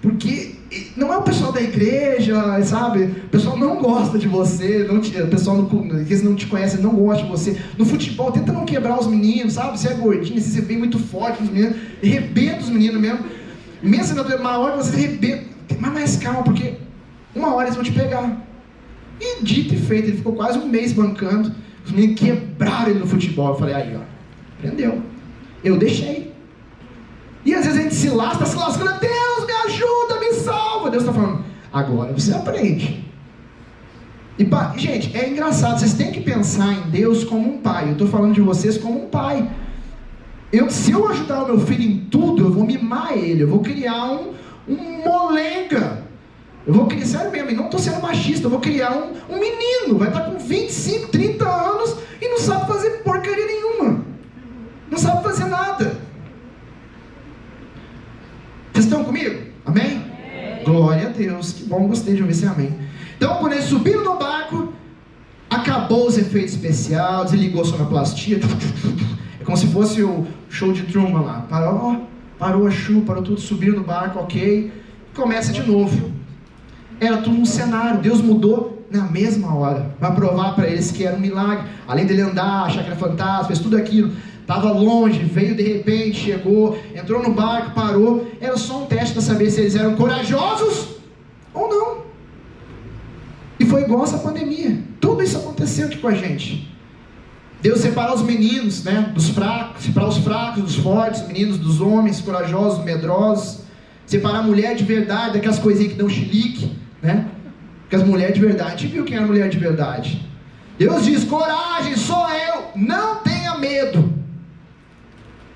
porque não é o pessoal da igreja, sabe? O pessoal não gosta de você, o pessoal que não te conhece não gosta de você. No futebol, tenta não quebrar os meninos, sabe? Você é gordinho, você vem muito forte nos meninos, arrebenta os meninos mesmo. Mesmo sendo maior, você arrebenta. Mas mais calma, porque uma hora eles vão te pegar. E dito e feito, ele ficou quase um mês bancando. Os meninos quebraram ele no futebol. Eu falei, aí ó, aprendeu. Eu deixei. E às vezes a gente se lascando, Deus me ajuda, me salva. Deus está falando, agora você aprende. E gente, é engraçado, vocês têm que pensar em Deus como um pai. Eu estou falando de vocês como um pai. Se eu ajudar o meu filho em tudo, eu vou mimar ele, eu vou criar um molenga. Eu vou criar, sério mesmo, e não estou sendo machista, eu vou criar um menino, vai estar com 25, 30 anos e não sabe fazer porcaria nenhuma. Não sabe fazer nada. Vocês estão comigo? Amém? Glória a Deus, que bom, gostei de ouvir esse amém. Então, quando eles subiram no barco, acabou os efeitos especiais, desligou a sonoplastia, é como se fosse o show de Truman lá. Parou a chuva, parou tudo, subiram no barco, ok, começa de novo. Era tudo um cenário, Deus mudou na mesma hora, para provar para eles que era um milagre. Além dele andar, achar que era fantasma, fez tudo aquilo, estava longe, veio de repente, chegou, entrou no barco, parou. Era só um teste para saber se eles eram corajosos ou não. E foi igual essa pandemia, tudo isso aconteceu aqui com a gente. Deus separou os meninos, né, dos fracos, separar os fracos dos fortes, os meninos dos homens, corajosos, medrosos, separar a mulher de verdade daquelas coisinhas que dão chilique, né? Porque as mulheres de verdade, a gente viu quem era a mulher de verdade. Deus diz, coragem, sou eu, não tenha medo.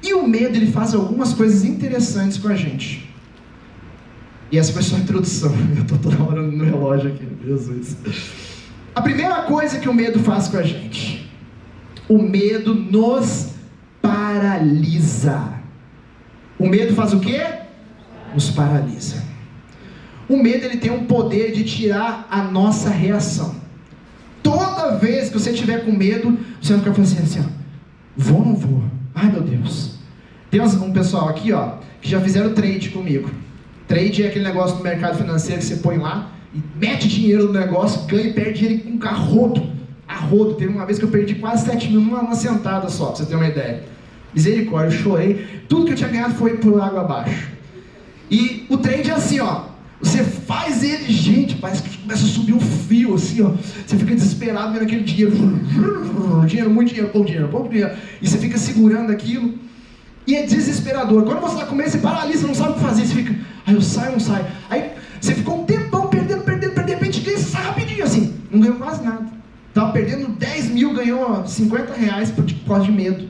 E o medo, ele faz algumas coisas interessantes com a gente. E essa foi só a introdução, eu estou toda hora no relógio aqui, Jesus. A primeira coisa que o medo faz com a gente, o medo nos paralisa. O medo faz o quê? Nos paralisa. O medo, ele tem um poder de tirar a nossa reação. Toda vez que você estiver com medo, você vai ficar falando assim, vou ou não vou? Ai meu Deus. Tem um pessoal aqui, que já fizeram trade comigo. Trade é aquele negócio do mercado financeiro que você põe lá e mete dinheiro no negócio, ganha e perde dinheiro com um carrodo. Arrodo. Teve uma vez que eu perdi quase 7 mil numa sentada só, pra você ter uma ideia. Misericórdia, eu chorei. Tudo que eu tinha ganhado foi por água abaixo. E o trade é assim, você faz ele, gente, parece que começa a subir um fio, assim, você fica desesperado vendo aquele dinheiro, muito dinheiro, pouco dinheiro, e você fica segurando aquilo, e é desesperador. Quando você está com medo, você paralisa, não sabe o que fazer, você fica, eu saio, não saio. Aí você ficou um tempão perdendo, de repente ganha, você sai rapidinho, assim, não ganhou quase nada. Estava perdendo 10 mil, ganhou 50 reais por causa de medo.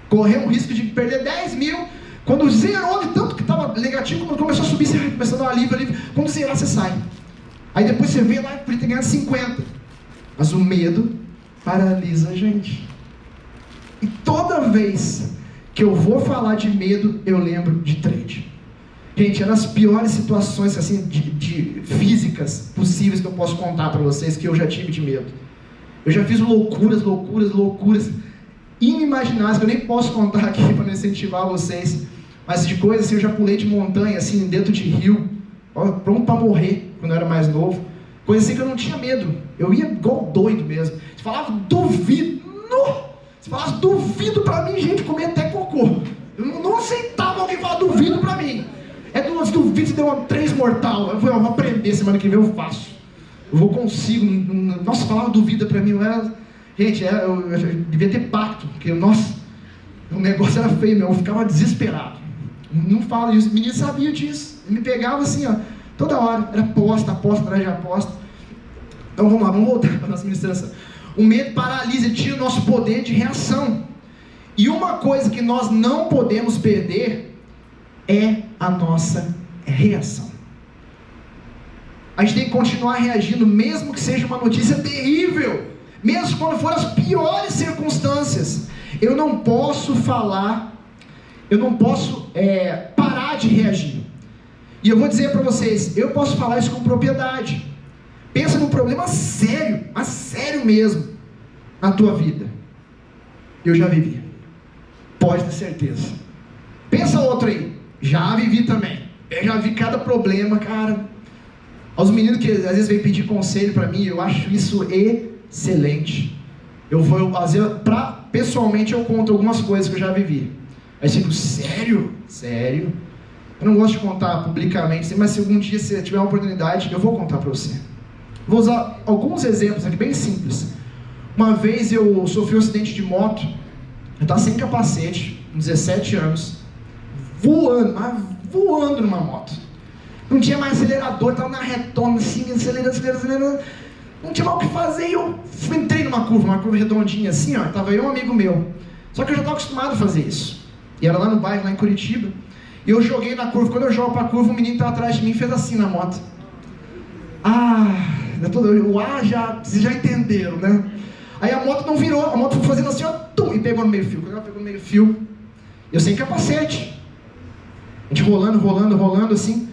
Correu o risco de perder 10 mil, quando zerou de tanto que estava negativo, quando começou a subir, você começou a dar uma alívio, quando zerar você sai. Aí depois você vê lá, podia ter ganhado 50. Mas o medo paralisa a gente. E toda vez que eu vou falar de medo, eu lembro de trade. Gente, é nas piores situações assim, de físicas possíveis que eu posso contar para vocês, que eu já tive de medo. Eu já fiz loucuras inimagináveis, que eu nem posso contar aqui para não incentivar vocês. Mas de coisas assim, eu já pulei de montanha, assim, dentro de rio, pronto para morrer, quando eu era mais novo. Coisa assim que eu não tinha medo. Eu ia igual doido mesmo. Você falava, duvido. Você falava, duvido para mim, gente, comer até cocô. Eu não aceitava alguém falar duvido para mim. Duvido, você deu uma 3 mortal. Eu vou aprender, semana que vem eu faço. Eu consigo. Nossa, falava duvida para mim, eu era... Gente, eu devia ter pacto, porque, nossa, o negócio era feio mesmo, eu ficava desesperado. Não fala isso, o menino sabia disso. Ele me pegava assim, toda hora, era aposta atrás de aposta. Então vamos lá, vamos voltar para a nossa ministração. O medo paralisa, ele tira o nosso poder de reação. E uma coisa que nós não podemos perder é a nossa reação. A gente tem que continuar reagindo, mesmo que seja uma notícia terrível. Mesmo quando for as piores circunstâncias, eu não posso parar de reagir. E eu vou dizer para vocês, eu posso falar isso com propriedade. Pensa num problema sério, mas sério mesmo, na tua vida. Eu já vivi. Pode ter certeza. Pensa outro aí. Já vivi também. Eu já vi cada problema, cara. Aos meninos que às vezes vêm pedir conselho pra mim, eu acho isso excelente. Pessoalmente eu conto algumas coisas que eu já vivi. Aí eu digo, sério? Sério? Eu não gosto de contar publicamente, mas se algum dia você tiver uma oportunidade, eu vou contar pra você. Vou usar alguns exemplos aqui, bem simples. Uma vez eu sofri um acidente de moto. Eu estava sem capacete, com 17 anos, voando numa moto. Não tinha mais acelerador, estava na retona, assim, acelerando. Não tinha mais o que fazer e eu entrei numa curva redondinha assim, ó. Tava eu e um amigo meu. Só que eu já estava acostumado a fazer isso. E era lá no bairro, lá em Curitiba. E eu joguei na curva. Quando eu jogo pra curva, o menino estava atrás de mim e fez assim na moto. Vocês já entenderam, né? Aí a moto não virou, a moto foi fazendo assim, ó, e pegou no meio fio. Quando ela pegou no meio fio, eu sem capacete. A gente rolando assim.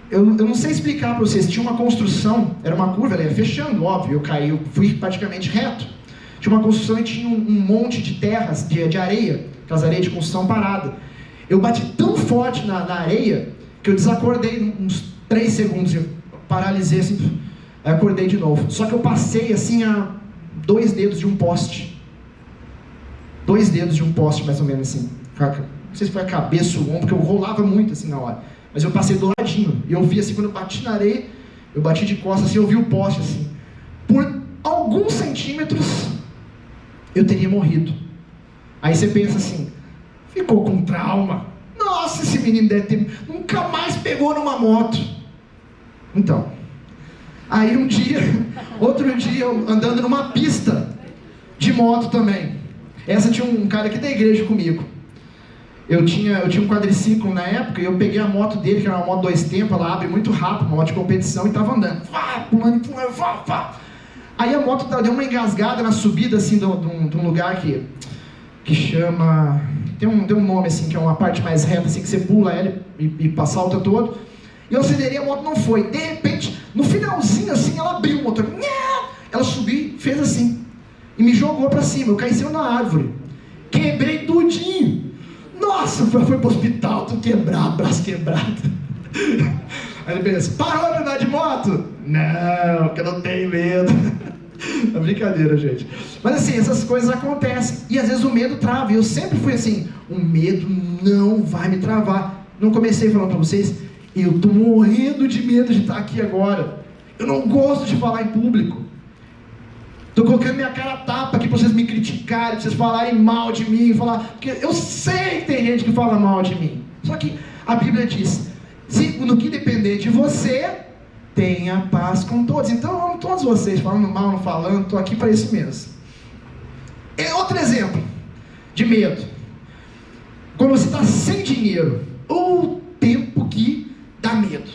Eu não sei explicar para vocês. Tinha uma construção, era uma curva, ela ia fechando, óbvio. Eu caí, eu fui praticamente reto. Tinha uma construção e tinha um monte de terras, de areia, aquelas areias de construção parada. Eu bati tão forte na areia que eu desacordei uns 3 segundos. Eu paralisei assim, aí acordei de novo. Só que eu passei assim a 2 dedos de um poste. 2 dedos de um poste, mais ou menos assim. Não sei se foi a cabeça ou o ombro, porque eu rolava muito assim na hora. Mas eu passei do ladinho. E eu vi assim, quando eu bati na areia, eu bati de costas assim, eu vi o poste assim. Por alguns centímetros, eu teria morrido. Aí você pensa assim, ficou com trauma. Nossa, esse menino deve ter... Nunca mais pegou numa moto. Então, aí outro dia, eu andando numa pista de moto também. Essa tinha um cara aqui da igreja comigo. Eu tinha um quadriciclo na época e eu peguei a moto dele, que era uma moto 2 tempos, ela abre muito rápido, uma moto de competição, e tava andando. Pulando. Aí a moto deu uma engasgada na subida, assim, de um lugar que chama... Tem um nome, assim, que é uma parte mais reta, assim, que você pula ela e salta todo. E eu acelerei, a moto não foi. De repente, no finalzinho, assim, ela abriu o motor. Ela subiu, fez assim. E me jogou pra cima. Eu caí em cima da árvore. Quebrei tudinho. Nossa, foi pro hospital, tudo quebrado, braço quebrado. Aí ele pensa, parou de andar de moto? Não, porque eu não tenho medo. É brincadeira, gente. Mas assim, essas coisas acontecem. E às vezes o medo trava. E eu sempre fui assim, o medo não vai me travar. Não comecei falando pra vocês, eu tô morrendo de medo de estar aqui agora. Eu não gosto de falar em público. Tô colocando minha cara a tapa aqui pra vocês me criticarem, pra vocês falarem mal de mim, porque eu sei que tem gente que fala mal de mim. Só que a Bíblia diz, no que depender de você, tenha paz com todos. Então eu amo todos vocês, falando mal, não falando, tô aqui para isso mesmo. Outro exemplo de medo. Quando você está sem dinheiro, o tempo que dá medo.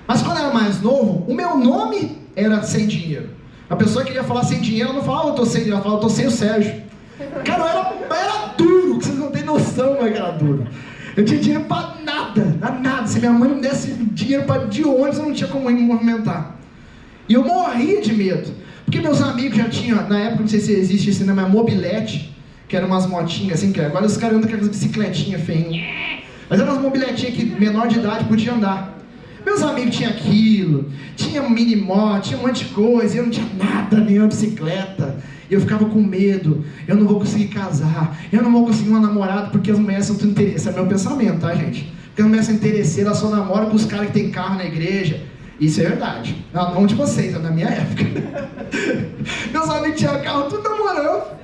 Mas quando eu era mais novo, o meu nome era sem dinheiro. A pessoa que queria falar sem dinheiro, ela não falava eu tô sem dinheiro, ela falava eu tô sem o Sérgio. Cara, eu era duro, que vocês não têm noção, mas era duro. Eu tinha dinheiro pra nada. Se minha mãe não desse dinheiro de ônibus, eu não tinha como me movimentar. E eu morria de medo. Porque meus amigos já tinham, na época, não sei se existe esse nome, mobilete, que eram umas motinhas assim, que agora os caras andam com aquelas bicicletinhas feinhas. Mas eram umas mobiletinhas que menor de idade podia andar. Meus amigos tinham aquilo, tinha mini moto, tinha um monte de coisa, eu não tinha nada, nenhuma bicicleta. Eu ficava com medo, eu não vou conseguir casar, eu não vou conseguir uma namorada porque as mulheres são tudo interesseiras. Esse é meu pensamento, tá, gente? Porque as mulheres são interesseiras, elas só namoram com os caras que tem carro na igreja. Isso é verdade. Não de vocês, é da minha época. Meus amigos tinham carro, tudo namorando.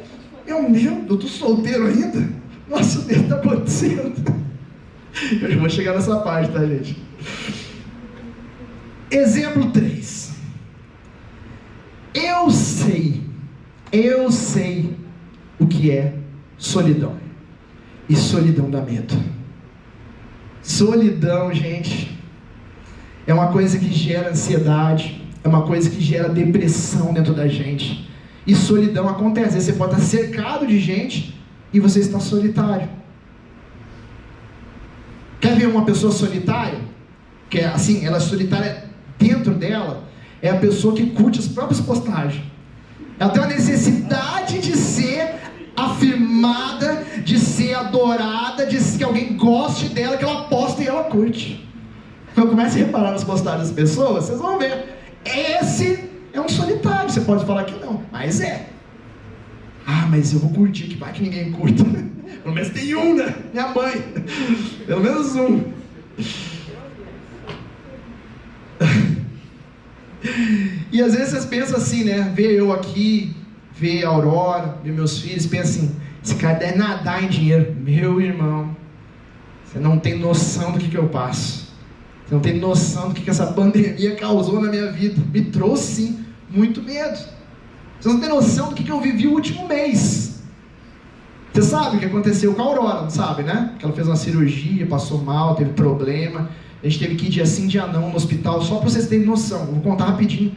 Eu tô solteiro ainda? Nossa, o que está acontecendo? Eu já vou chegar nessa parte, tá, gente? Exemplo 3. Eu sei o que é solidão. E solidão dá medo. Solidão, gente, é uma coisa que gera ansiedade, é uma coisa que gera depressão dentro da gente. E solidão acontece, às vezes você pode estar cercado de gente e você está solitário. Quer ver uma pessoa solitária? Que é assim, ela é solitária dentro dela, é a pessoa que curte as próprias postagens. Ela tem uma necessidade de ser afirmada amada, de ser adorada, de que alguém goste dela, que ela posta e ela curte. Então comece a reparar nas postagens das pessoas, vocês vão ver. Esse é um solitário, você pode falar que não, mas é. Ah, mas eu vou curtir, que vai que ninguém curta. Pelo menos tem um, né? Minha mãe. Pelo menos um. E às vezes vocês pensam assim, né? Vê eu aqui, vê a Aurora, vê meus filhos, pensa assim, esse cara deve nadar em dinheiro. Meu irmão, você não tem noção do que eu passo. Você não tem noção do que essa pandemia causou na minha vida. Me trouxe, sim, muito medo. Você não tem noção do que eu vivi o último mês. Você sabe o que aconteceu com a Aurora, não sabe, né? Que ela fez uma cirurgia, passou mal, teve problema. A gente teve que ir dia sim, dia não no hospital, só para vocês terem noção. Vou contar rapidinho.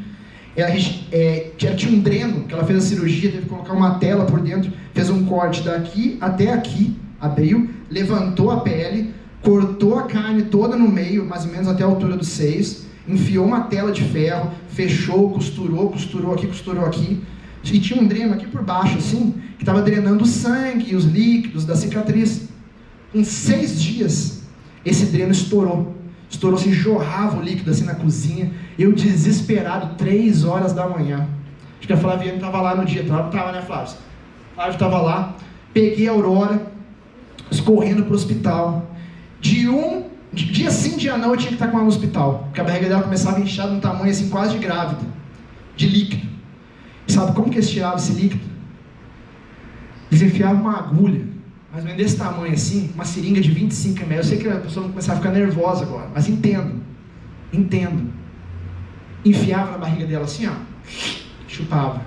Tinha um dreno, que ela fez a cirurgia, teve que colocar uma tela por dentro, fez um corte daqui até aqui, abriu, levantou a pele, cortou a carne toda no meio, mais ou menos até a altura dos seios, enfiou uma tela de ferro, fechou, costurou aqui, e tinha um dreno aqui por baixo, assim, que estava drenando o sangue e os líquidos da cicatriz. Em 6 dias, esse dreno estourou, assim, jorrava o líquido assim na cozinha, eu desesperado, 3 horas da manhã. Acho que a Flaviane estava lá no dia, estava, né, Flávio? Flávio estava lá, peguei a Aurora, escorrendo para o hospital. Dia sim, dia não, eu tinha que estar com ela no hospital, porque a barriga dela começava a inchar de um tamanho assim, quase de grávida, de líquido. E sabe como que eles tiravam esse líquido? Eles enfiavam uma agulha, mais ou menos desse tamanho assim, uma seringa de 25 ml. Eu sei que a pessoa vai começar a ficar nervosa agora, mas entendo. Enfiava na barriga dela assim, ó, chupava.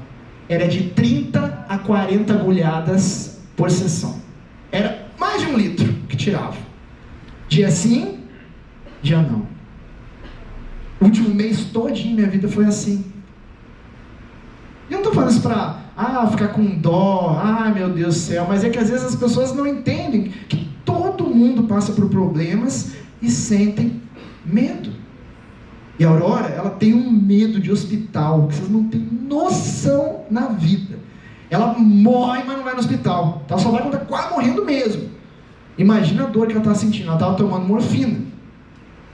Era de 30 a 40 agulhadas por sessão. Era mais de 1 litro que tirava. Dia sim, dia não. O último mês todinho minha vida foi assim. E eu não estou falando isso para ficar com dó, meu Deus do céu, mas é que às vezes as pessoas não entendem que todo mundo passa por problemas e sentem medo. E a Aurora, ela tem um medo de hospital, que vocês não têm noção na vida. Ela morre, mas não vai no hospital. Ela só vai quando está quase morrendo mesmo. Imagina a dor que ela está sentindo. Ela estava tomando morfina,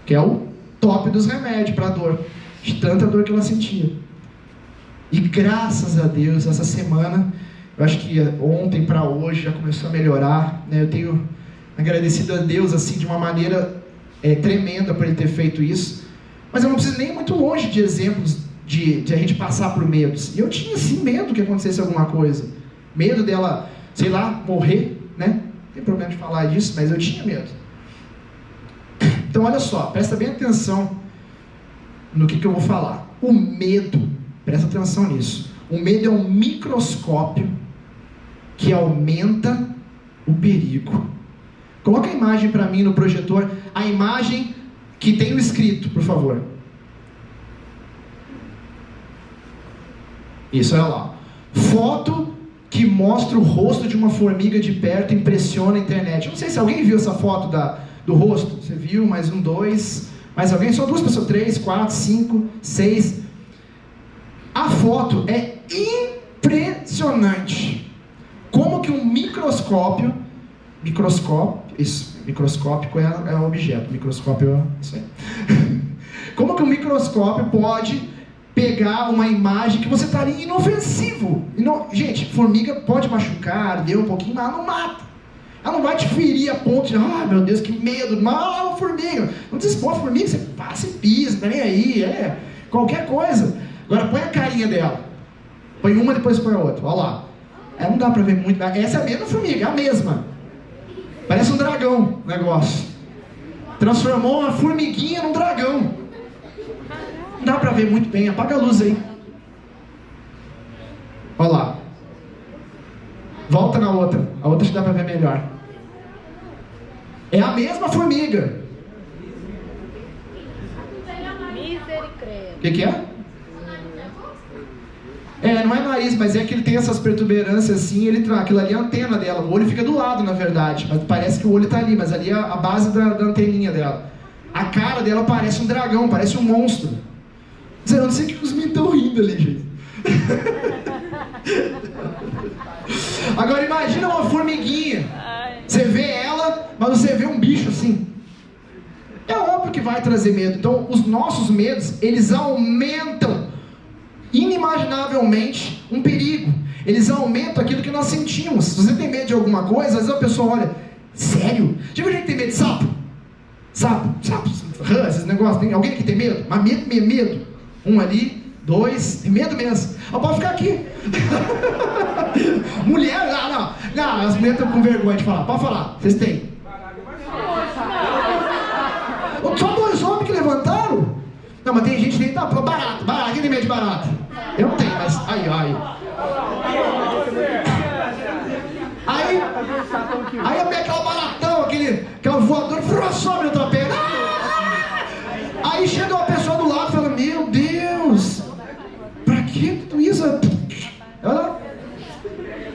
que é o top dos remédios para a dor, de tanta dor que ela sentia. E graças a Deus, essa semana, eu acho que ontem para hoje já começou a melhorar, né? Eu tenho agradecido a Deus assim, de uma maneira tremenda por Ele ter feito isso. Mas eu não preciso nem ir muito longe de exemplos de a gente passar por medos. E eu tinha sim medo que acontecesse alguma coisa. Medo dela, sei lá, morrer, né? Não tem problema de falar disso, mas eu tinha medo. Então olha só, presta bem atenção no que eu vou falar. O medo, presta atenção nisso. O medo é um microscópio que aumenta o perigo. Coloca a imagem para mim no projetor. A imagem que tem o escrito, por favor. Isso, olha lá. Foto que mostra o rosto de uma formiga de perto, impressiona a internet. Não sei se alguém viu essa foto do rosto. Você viu? Mais 1, 2. Mais alguém? Só 2 pessoas. 3, 4, 5, 6. A foto é impressionante. Como que um microscópio, microscópico é o objeto, microscópio é isso aí. Como que um microscópio pode pegar uma imagem que você estaria inofensivo? Gente, formiga pode machucar, arder um pouquinho, mas ela não mata. Ela não vai te ferir a ponto de, meu Deus, que medo, mas é uma formiga. Não desespora a formiga, você passa e pisa, não tá nem aí, qualquer coisa. Agora põe a carinha dela. Põe uma, depois põe a outra, olha lá. Não dá pra ver muito, essa é a mesma formiga, a mesma. Parece um dragão o negócio. Transformou uma formiguinha num dragão. Não dá pra ver muito bem. Apaga a luz aí. Olha lá. Volta na outra. A outra que dá pra ver melhor. É a mesma formiga. O que é? Não é nariz, mas é que ele tem essas protuberâncias assim, aquilo ali é a antena dela, o olho fica do lado na verdade, mas parece que o olho está ali, mas ali é a base da anteninha dela. A cara dela parece um dragão, parece um monstro. Eu não sei o que os meninos estão rindo ali, gente. Agora imagina uma formiguinha. Você vê ela, mas você vê um bicho assim. É óbvio que vai trazer medo. Então os nossos medos, eles aumentam inimaginavelmente um perigo. Eles aumentam aquilo que nós sentimos. Se você tem medo de alguma coisa, às vezes a pessoa olha, sério? Já viu gente que tem medo de sapo? Sapo, rã, esses negócios. Tem alguém que tem medo? Mas medo. Um ali, dois, tem medo mesmo. Pode ficar aqui. Mulher, não, as mulheres estão com vergonha de falar. Pode falar, vocês têm. Só 2 homens que levantaram? Não, mas tem gente que tem barato, quem tem medo de barato? Eu não tenho, mas ai. Aí aquela baratão, aquela voadora, sobe na tua perna. Aí chega uma pessoa do lado e fala, meu Deus, pra que tudo isso?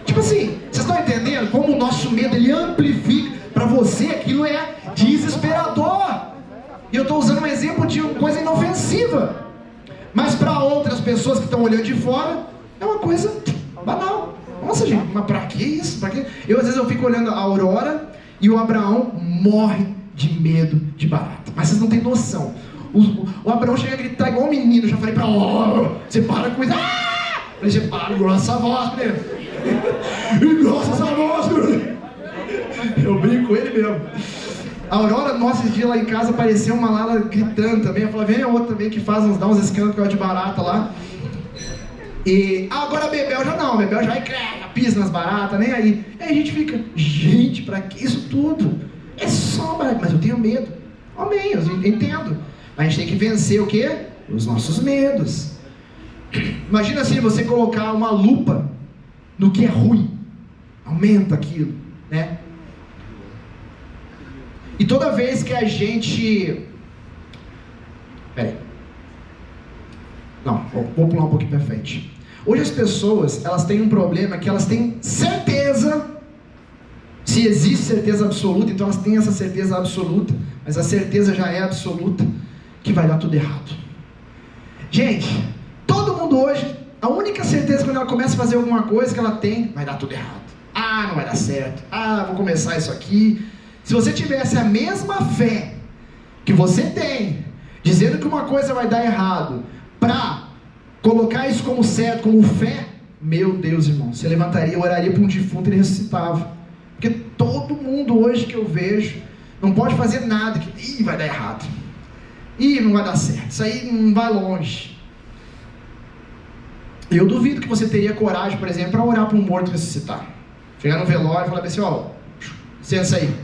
Tipo assim, vocês estão entendendo como o nosso medo, ele amplifica. Pra você aquilo é desesperador. E eu estou usando um exemplo de uma coisa inofensiva. Mas para outras pessoas que estão olhando de fora, é uma coisa banal. Nossa, gente, mas pra que isso? Pra quê? Às vezes eu fico olhando a Aurora e o Abraão morre de medo de barata. Mas vocês não têm noção. O Abraão chega a gritar igual um menino. Eu já falei pra você para com isso. Você para, grossa a voz, né? Grossa essa voz, eu brinco com ele mesmo. A Aurora, nossa, esse dia lá em casa apareceu uma lá gritando também. Eu falei, vem a outra também que dá uns escândalos de barata lá. E agora a Bebel já não, a Bebel já pisa nas baratas, nem aí. Aí a gente fica, gente, pra que isso tudo? É só barata, mas eu tenho medo. Amém, eu entendo. Mas a gente tem que vencer o quê? Os nossos medos. Imagina assim, você colocar uma lupa no que é ruim. Aumenta aquilo, né? E toda vez que a gente... Peraí. Não, vou pular um pouquinho para frente. Hoje as pessoas, elas têm um problema que elas têm certeza, se existe certeza absoluta, então elas têm essa certeza absoluta, mas a certeza já é absoluta, que vai dar tudo errado. Gente, todo mundo hoje, a única certeza quando ela começa a fazer alguma coisa que ela tem, vai dar tudo errado. Não vai dar certo. Vou começar isso aqui. Se você tivesse a mesma fé que você tem, dizendo que uma coisa vai dar errado, para colocar isso como certo, como fé, meu Deus, irmão, você levantaria, oraria para um defunto e ele ressuscitava. Porque todo mundo hoje que eu vejo, não pode fazer nada, que vai dar errado. Não vai dar certo, isso aí não vai longe. Eu duvido que você teria coragem, por exemplo, para orar para um morto ressuscitar. Chegar no velório e falar assim, licença aí,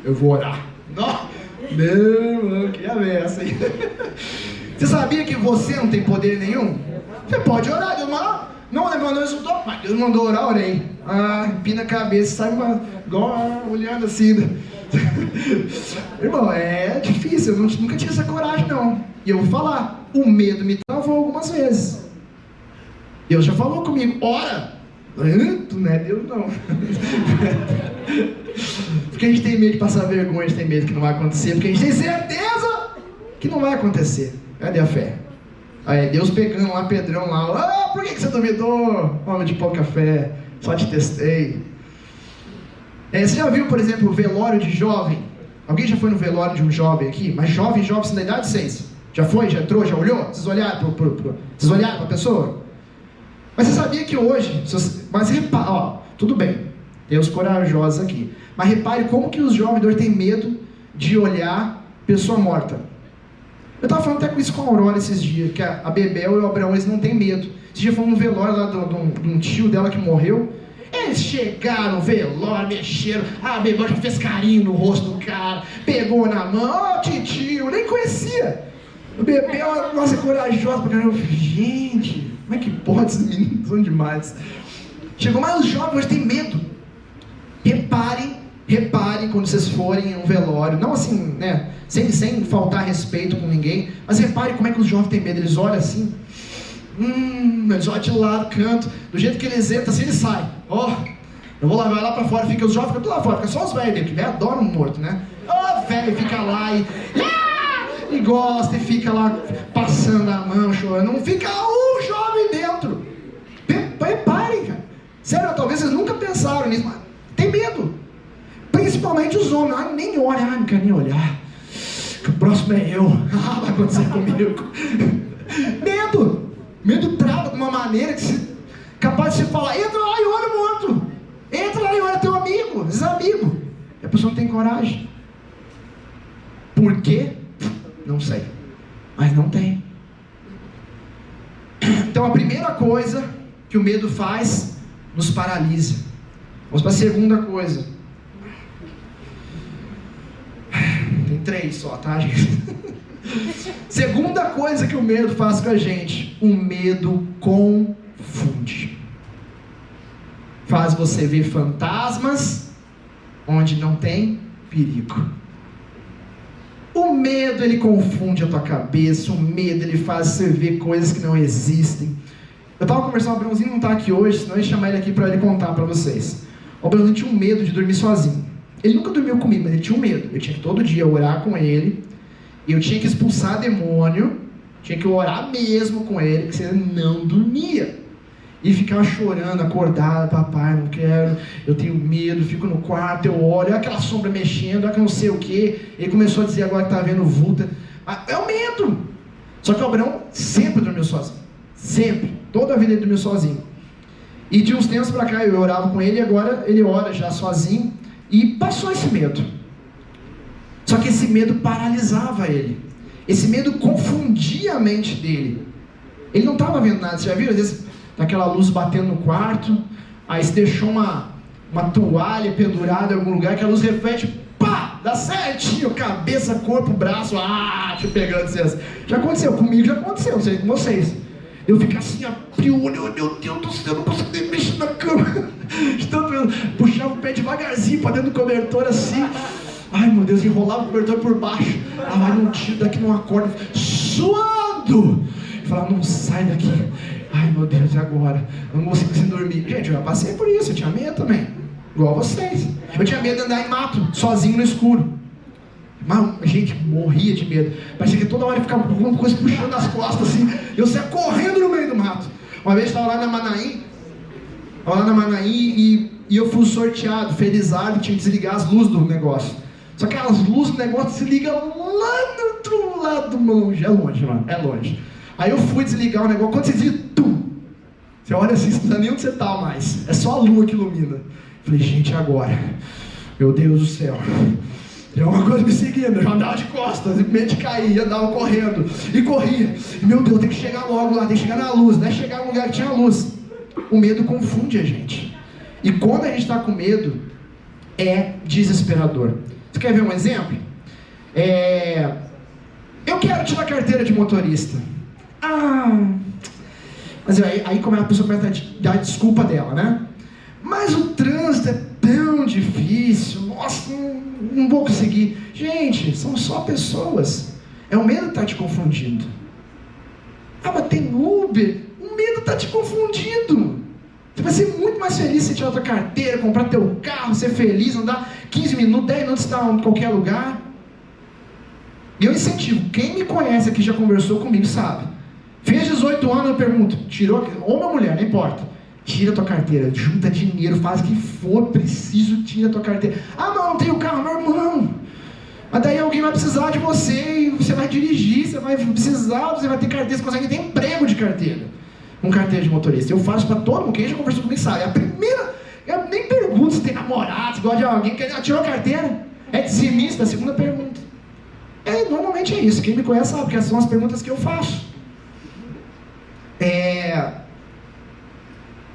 eu vou orar. Não, mano, que ameaça aí. Você sabia que você não tem poder nenhum? Você pode orar, Deus mandou. Não resultou, mas Deus mandou orar, orei. Empina a cabeça, sai igual olhando assim. Irmão, é difícil, eu nunca tive essa coragem não. E eu vou falar, o medo me travou algumas vezes. Deus já falou comigo, ora. Tu não é Deus não. Porque a gente tem medo de passar vergonha, a gente tem medo que não vai acontecer, porque a gente tem certeza que não vai acontecer. Cadê a fé? Aí Deus pegando lá, Pedrão lá, por que você duvidou? Homem de pouca fé, só te testei. Você já viu, por exemplo, o velório de jovem? Alguém já foi no velório de um jovem aqui? Mas jovem assim da idade de 6. Já foi? Já entrou? Já olhou? Vocês olharam para a pessoa? Mas você sabia que hoje, mas repara, tudo bem, tem os corajosos aqui, mas repare como que os jovens hoje têm medo de olhar pessoa morta. Eu estava falando até com isso com a Aurora esses dias, que a Bebel e o Abraão, eles não têm medo. Esse dia fomos no velório lá de um tio dela que morreu. Eles chegaram no velório, mexeram, a Bebel já fez carinho no rosto do cara, pegou na mão, titio, nem conhecia. O Bebel, nossa, é corajosa pra caramba. Gente, como é que pode? Esses meninos são demais. Chegou, mas os jovens hoje têm medo. Reparem quando vocês forem em um velório, não assim, né, sem faltar respeito com ninguém, mas reparem como é que os jovens têm medo. Eles olham assim, eles olham de lado, canto, do jeito que eles entram, assim eles saem. Eu vou lá, vai lá pra fora, fica os jovens, ficam lá fora, fica só os velhos dele, porque velho adora um morto, né? Velho fica lá e gosta, e fica lá passando a mão, chorando, não fica um jovem dentro. principalmente os homens, nem olha, não quero nem olhar, que o próximo é eu, vai acontecer comigo. Medo trava de uma maneira que você capaz de você falar, entra lá e olha o outro, entra lá e olha teu amigo, desamigo. E a pessoa não tem coragem. Por quê? Não sei, mas não tem. Então a primeira coisa que o medo faz, nos paralisa. Vamos para a segunda coisa. Tem 3 só, tá, gente? Segunda coisa que o medo faz com a gente, o medo confunde. Faz você ver fantasmas onde não tem perigo. O medo, ele confunde a tua cabeça. O medo, ele faz você ver coisas que não existem. Eu estava conversando, o Brunzinho não está aqui hoje, senão eu ia chamar ele aqui para ele contar para vocês. O Brunzinho tinha um medo de dormir sozinho. Ele nunca dormiu comigo, mas ele tinha um medo. Eu tinha que todo dia orar com ele. Eu tinha que expulsar demônio. Tinha que orar mesmo com ele, porque senão ele não dormia. E ficava chorando, acordado, papai, não quero, eu tenho medo, fico no quarto, eu olho, olha aquela sombra mexendo, olha que não sei o que. Ele começou a dizer agora que está vendo vulta. É o medo. Só que o Abraão sempre dormiu sozinho. Sempre. Toda a vida ele dormiu sozinho. E de uns tempos para cá eu orava com ele, e agora ele ora já sozinho. E passou esse medo. Só que esse medo paralisava ele. Esse medo confundia a mente dele. Ele não estava vendo nada. Você já viu? Às vezes aquela luz batendo no quarto, aí você deixou uma toalha pendurada em algum lugar, que a luz reflete, pá, dá certinho, cabeça, corpo, braço, te pegando vocês. Já aconteceu, comigo já aconteceu, não sei com vocês. Eu fico assim, abri o olho, meu Deus do céu, eu não consigo nem mexer na cama. Puxava o pé devagarzinho pra dentro do cobertor assim. Ai meu Deus, enrolava o cobertor por baixo. Vai num tiro daqui, não acorda, suando. Falava, não sai daqui. Ai meu Deus, e agora? Eu não consigo sem dormir. Gente, eu já passei por isso, eu tinha medo também. Igual vocês. Eu tinha medo de andar em mato, sozinho no escuro. Mas, gente, morria de medo. Parecia que toda hora eu ficava com alguma coisa puxando as costas assim. Eu saía correndo no meio do mato. Uma vez eu estava lá na Manaim, e eu fui sorteado, felizardo, tinha que desligar as luzes do negócio. Só que as luzes do negócio se ligam lá do outro lado, longe. É longe, mano, é longe. Aí eu fui desligar o negócio, quando você desliga, você olha assim, você não sabe nem onde você está mais. É só a lua que ilumina. Falei, gente, agora? Meu Deus do céu. Tem alguma coisa me seguindo. Eu já andava de costas, medo de cair, andava correndo. E corria. E, meu Deus, tem que chegar logo lá, tem que chegar na luz. Não é chegar num lugar que tinha luz. O medo confunde a gente. E quando a gente está com medo, é desesperador. Você quer ver um exemplo? Eu quero tirar a carteira de motorista. Mas aí como a pessoa começa a dar desculpa dela, né? Mas o trânsito é tão difícil, nossa, não vou conseguir. Gente, são só pessoas. É o medo que está te confundindo. Mas tem Uber, o medo está te confundindo. Você vai ser muito mais feliz se tirar a tua carteira, comprar teu carro, ser feliz, andar 15 minutos, 10 minutos, estar em qualquer lugar. E eu incentivo, quem me conhece aqui, já conversou comigo, sabe? Fez 18 anos, eu pergunto, tirou, homem ou mulher, não importa. Tira a tua carteira, junta dinheiro, faz o que for preciso, tira a tua carteira. Não tenho carro, meu irmão. Mas daí alguém vai precisar de você, e você vai dirigir, você vai precisar, você vai ter carteira, você consegue ter emprego de carteira. Com carteira de motorista. Eu faço para todo mundo, quem já conversou comigo sabe. A primeira, eu nem pergunto se tem namorado, se gosta de alguém, que tirou a carteira. É dizimista, a segunda pergunta. Normalmente é isso, quem me conhece sabe, porque essas são as perguntas que eu faço.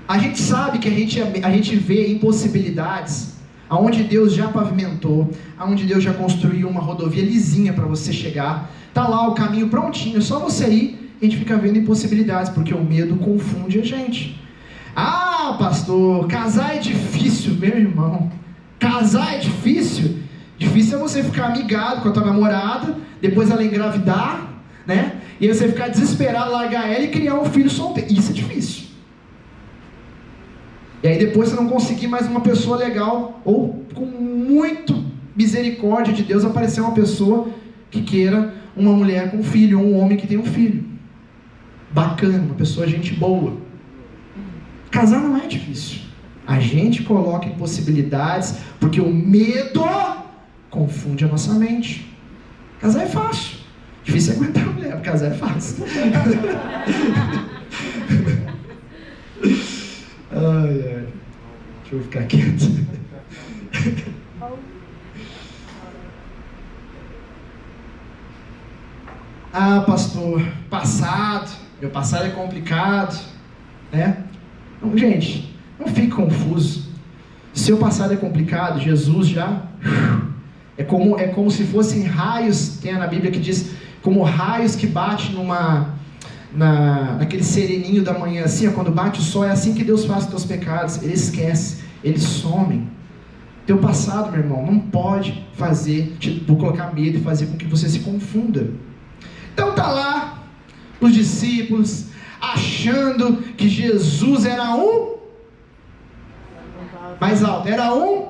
A gente sabe que a gente vê impossibilidades aonde Deus já pavimentou, aonde Deus já construiu uma rodovia lisinha para você chegar. Tá lá o caminho prontinho, é só você ir. A gente fica vendo impossibilidades, porque o medo confunde a gente. Pastor, casar é difícil, meu irmão. Casar é difícil? Difícil é você ficar amigado com a tua namorada, depois ela engravidar, né? E aí você ficar desesperado, largar ela e criar um filho solteiro. Isso é difícil. E aí depois você não conseguir mais uma pessoa legal, ou com muito misericórdia de Deus aparecer uma pessoa que queira uma mulher com filho, ou um homem que tem um filho. Bacana, uma pessoa gente boa. Casar não é difícil. A gente coloca impossibilidades, porque o medo confunde a nossa mente. Casar é fácil. Difícil é aguentar a mulher, porque casar é fácil. Ai, ai. Deixa eu ficar quieto. Ah, pastor, meu passado é complicado, né? Não, gente, não fique confuso. Seu passado é complicado, Jesus já... É como se fossem raios, tem na Bíblia que diz, como raios que batem naquele sereninho da manhã, assim, quando bate o sol, é assim que Deus faz os teus pecados, Ele esquece, eles somem. Teu passado, meu irmão, não pode colocar medo e fazer com que você se confunda. Então tá lá, os discípulos, achando que Jesus era um... Mais alto, era um...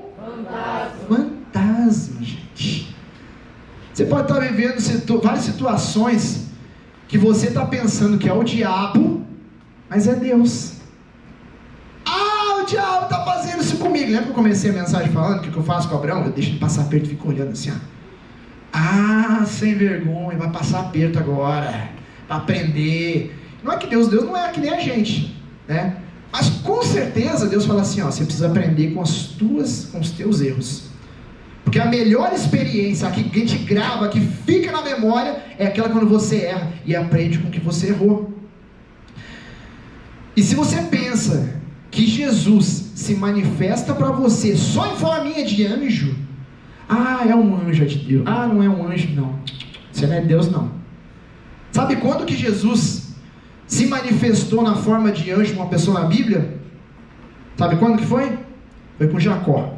Fantasma, gente. Você pode estar vivendo várias situações que você está pensando que é o diabo, mas é Deus. Ah, o diabo está fazendo isso comigo. Lembra que eu comecei a mensagem falando que eu faço com o Abraão? Eu deixo ele passar perto e fico olhando assim, ó. Ah, sem vergonha, vai passar aperto agora, para aprender. Não é que Deus não é que nem a gente, né? Mas com certeza Deus fala assim, ó, você precisa aprender com os teus erros. Porque a melhor experiência que a gente grava, que fica na memória, é aquela quando você erra e aprende com o que você errou. E se você pensa que Jesus se manifesta para você só em forminha de anjo, ah, é um anjo de Deus. Ah, não é um anjo, não. Você não é Deus, não. Sabe quando que Jesus se manifestou na forma de anjo uma pessoa na Bíblia? Sabe quando que foi? Foi com Jacó.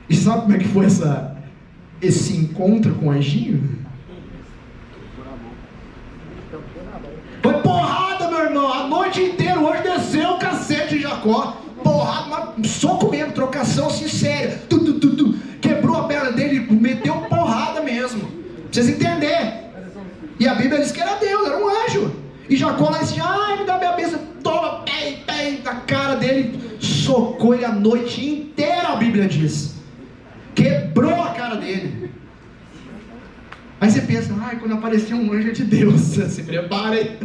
E sabe como é que foi esse encontro com o anjinho? Foi porrada, meu irmão. A noite inteira o anjo desceu o cacete de Jacó. Porrada, soco mesmo, trocação sincera. Quebrou a perna dele e meteu porrada mesmo. Pra vocês entenderem. E a Bíblia diz que era Deus, era um anjo. E Jacó lá disse, ai, me dá minha bênção. Toma, pé, na cara dele. Socou ele a noite inteira, a Bíblia diz. Quebrou a cara dele. Aí você pensa, ai, quando aparecer um anjo de Deus, se prepare.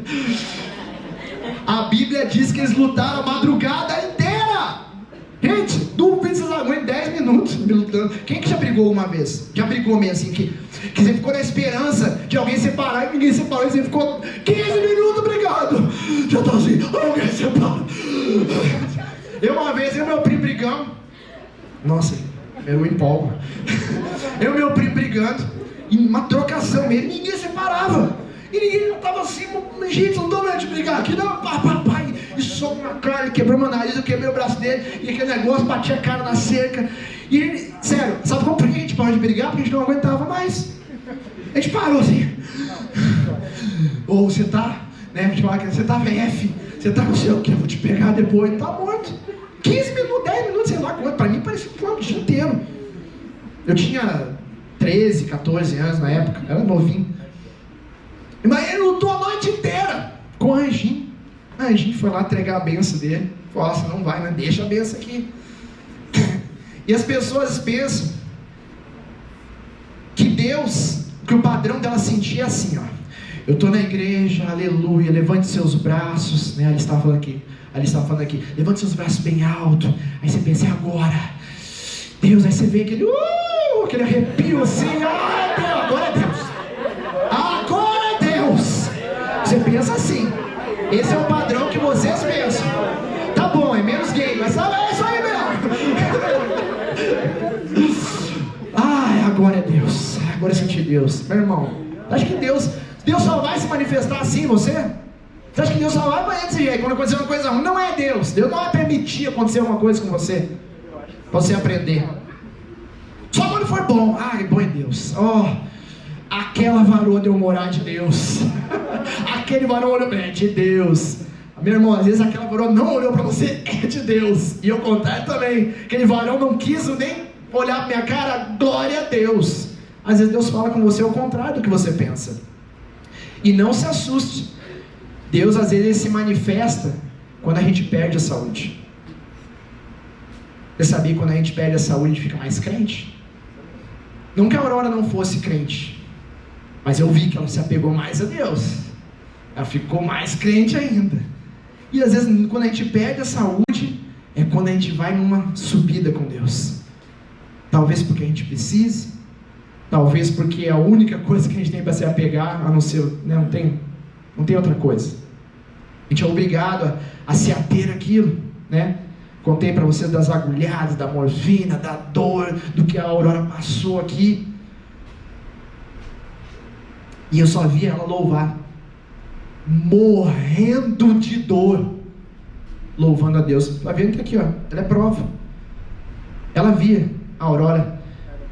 A Bíblia diz que eles lutaram a madrugada inteira. Gente, duvido vocês aguentam 10 minutos lutando. Quem que já brigou uma vez? Já brigou mesmo assim, que você ficou na esperança de alguém separar e ninguém separou e você ficou 15 minutos brigado. Já tá assim, alguém separa. Uma vez, eu e meu primo brigamos. Nossa, eu empolgo. Eu e meu primo brigando, em uma trocação mesmo, ninguém separava. E ninguém tava assim, gente, não dá medo de brigar aqui, não, papai. E soco na cara, ele quebrou meu nariz, eu quebrei o braço dele, e aquele negócio, batia a cara na cerca. E ele, sério, sabe como a gente parou de brigar? Porque a gente não aguentava mais. A gente parou assim. Ou você tá, né, a gente fala que você tá VF, você tá não sei o que, eu vou te pegar depois, tá morto. 15 minutos, 10 minutos, sei lá quanto, pra mim parecia um dia inteiro. Eu tinha 13, 14 anos na época, era novinho. Mas ele lutou a noite inteira com o anjinho. O anjinho foi lá entregar a benção dele. Falou, nossa, não vai, né? Deixa a benção aqui. E as pessoas pensam que Deus, que o padrão dela sentir é assim, ó. Eu estou na igreja, aleluia, levante seus braços, né? Ali estava falando aqui, levante seus braços bem alto. Aí você pensa, é agora. Deus, aí você vê aquele arrepio assim, ai Deus, agora é Deus. Agora é Deus. Você pensa assim. Esse é o padrão que vocês pensam. Tá bom, é menos gay, mas é isso aí mesmo. Ai, agora é Deus. Agora eu senti Deus. Meu irmão, acha que Deus só vai se manifestar assim em você? Você acha que Deus só vai fazer desse jeito? Quando acontecer uma coisa ruim, não é Deus. Deus não vai permitir acontecer alguma coisa com você. Pra você aprender. Só quando for bom. Ai, bom é Deus. Aquela varoa deu morar de Deus. Aquele varão olhou bem, é de Deus. Meu irmão, às vezes aquela varoa não olhou pra você, é de Deus. E ao contrário também. Aquele varão não quis nem olhar pra minha cara, glória a Deus. Às vezes Deus fala com você ao contrário do que você pensa. E não se assuste. Deus às vezes ele se manifesta quando a gente perde a saúde. Você sabia que quando a gente perde a saúde a gente fica mais crente? Não que a Aurora não fosse crente, mas eu vi que ela se apegou mais a Deus. Ela ficou mais crente ainda. E às vezes quando a gente perde a saúde, é quando a gente vai numa subida com Deus. Talvez porque a gente precise, talvez porque é a única coisa que a gente tem para se apegar, a não ser, né, não tem outra coisa. A gente é obrigado a se ater àquilo, né? Contei para vocês das agulhadas, da morfina, da dor, do que a Aurora passou aqui. E eu só via ela louvar, morrendo de dor, louvando a Deus. Vai vendo que aqui, ó, ela é prova. Ela via a Aurora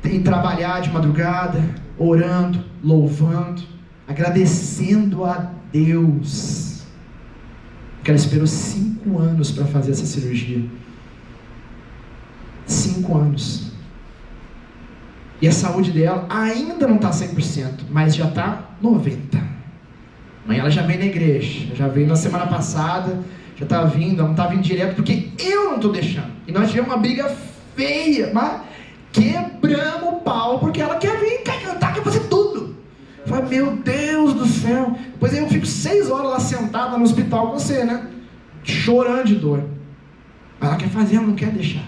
em trabalhar de madrugada, orando, louvando, agradecendo a Deus. Porque ela esperou 5 anos para fazer essa cirurgia. 5 anos. E a saúde dela ainda não está 100%, mas já está 90%. Amanhã ela já veio na igreja, já veio na semana passada, já está vindo, ela não está vindo direto, porque eu não estou deixando. E nós tivemos uma briga feia, mas quebramos o pau, porque ela quer vir, quer cantar, quer fazer tudo. Eu falei, meu Deus do céu. Depois eu fico 6 horas lá sentada no hospital com você, né? Chorando de dor. Mas ela quer fazer, ela não quer deixar.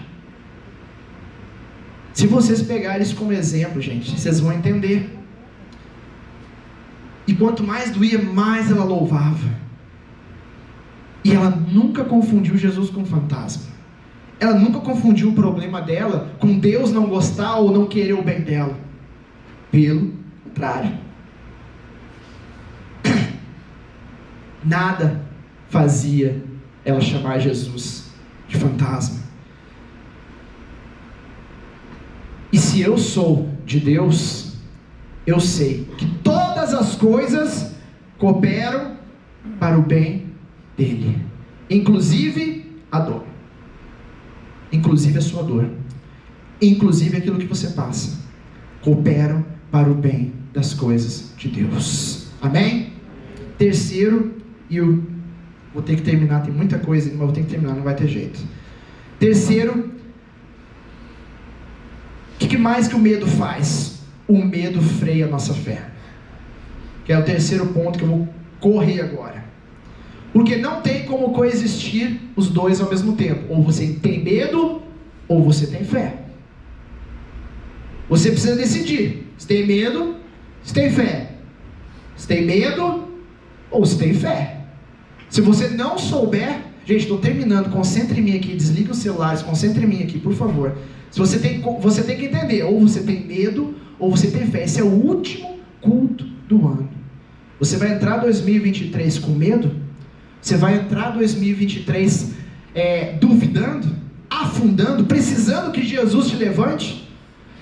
Se vocês pegarem isso como exemplo, gente, vocês vão entender. E quanto mais doía, mais ela louvava. E ela nunca confundiu Jesus com fantasma. Ela nunca confundiu o problema dela com Deus não gostar ou não querer o bem dela. Pelo contrário. Nada fazia ela chamar Jesus de fantasma. E se eu sou de Deus, eu sei que todas as coisas cooperam para o bem dele, inclusive a dor, inclusive a sua dor, inclusive aquilo que você passa, cooperam para o bem das coisas de Deus. Amém? Terceiro, e eu vou ter que terminar, tem muita coisa, mas vou ter que terminar, não vai ter jeito. Terceiro, o que mais que o medo faz? O medo freia a nossa fé. Que é o terceiro ponto que eu vou correr agora. Porque não tem como coexistir os dois ao mesmo tempo. Ou você tem medo, ou você tem fé. Você precisa decidir. Se tem medo, se tem fé. Se tem medo, ou se tem fé. Se você não souber, gente, estou terminando, concentre em mim aqui, desliga os celulares, concentre em mim aqui, por favor. Se você tem que entender, ou você tem medo, ou você tem fé. Esse é o último culto do ano. Você vai entrar 2023 com medo? Você vai entrar 2023 duvidando, afundando, precisando que Jesus te levante,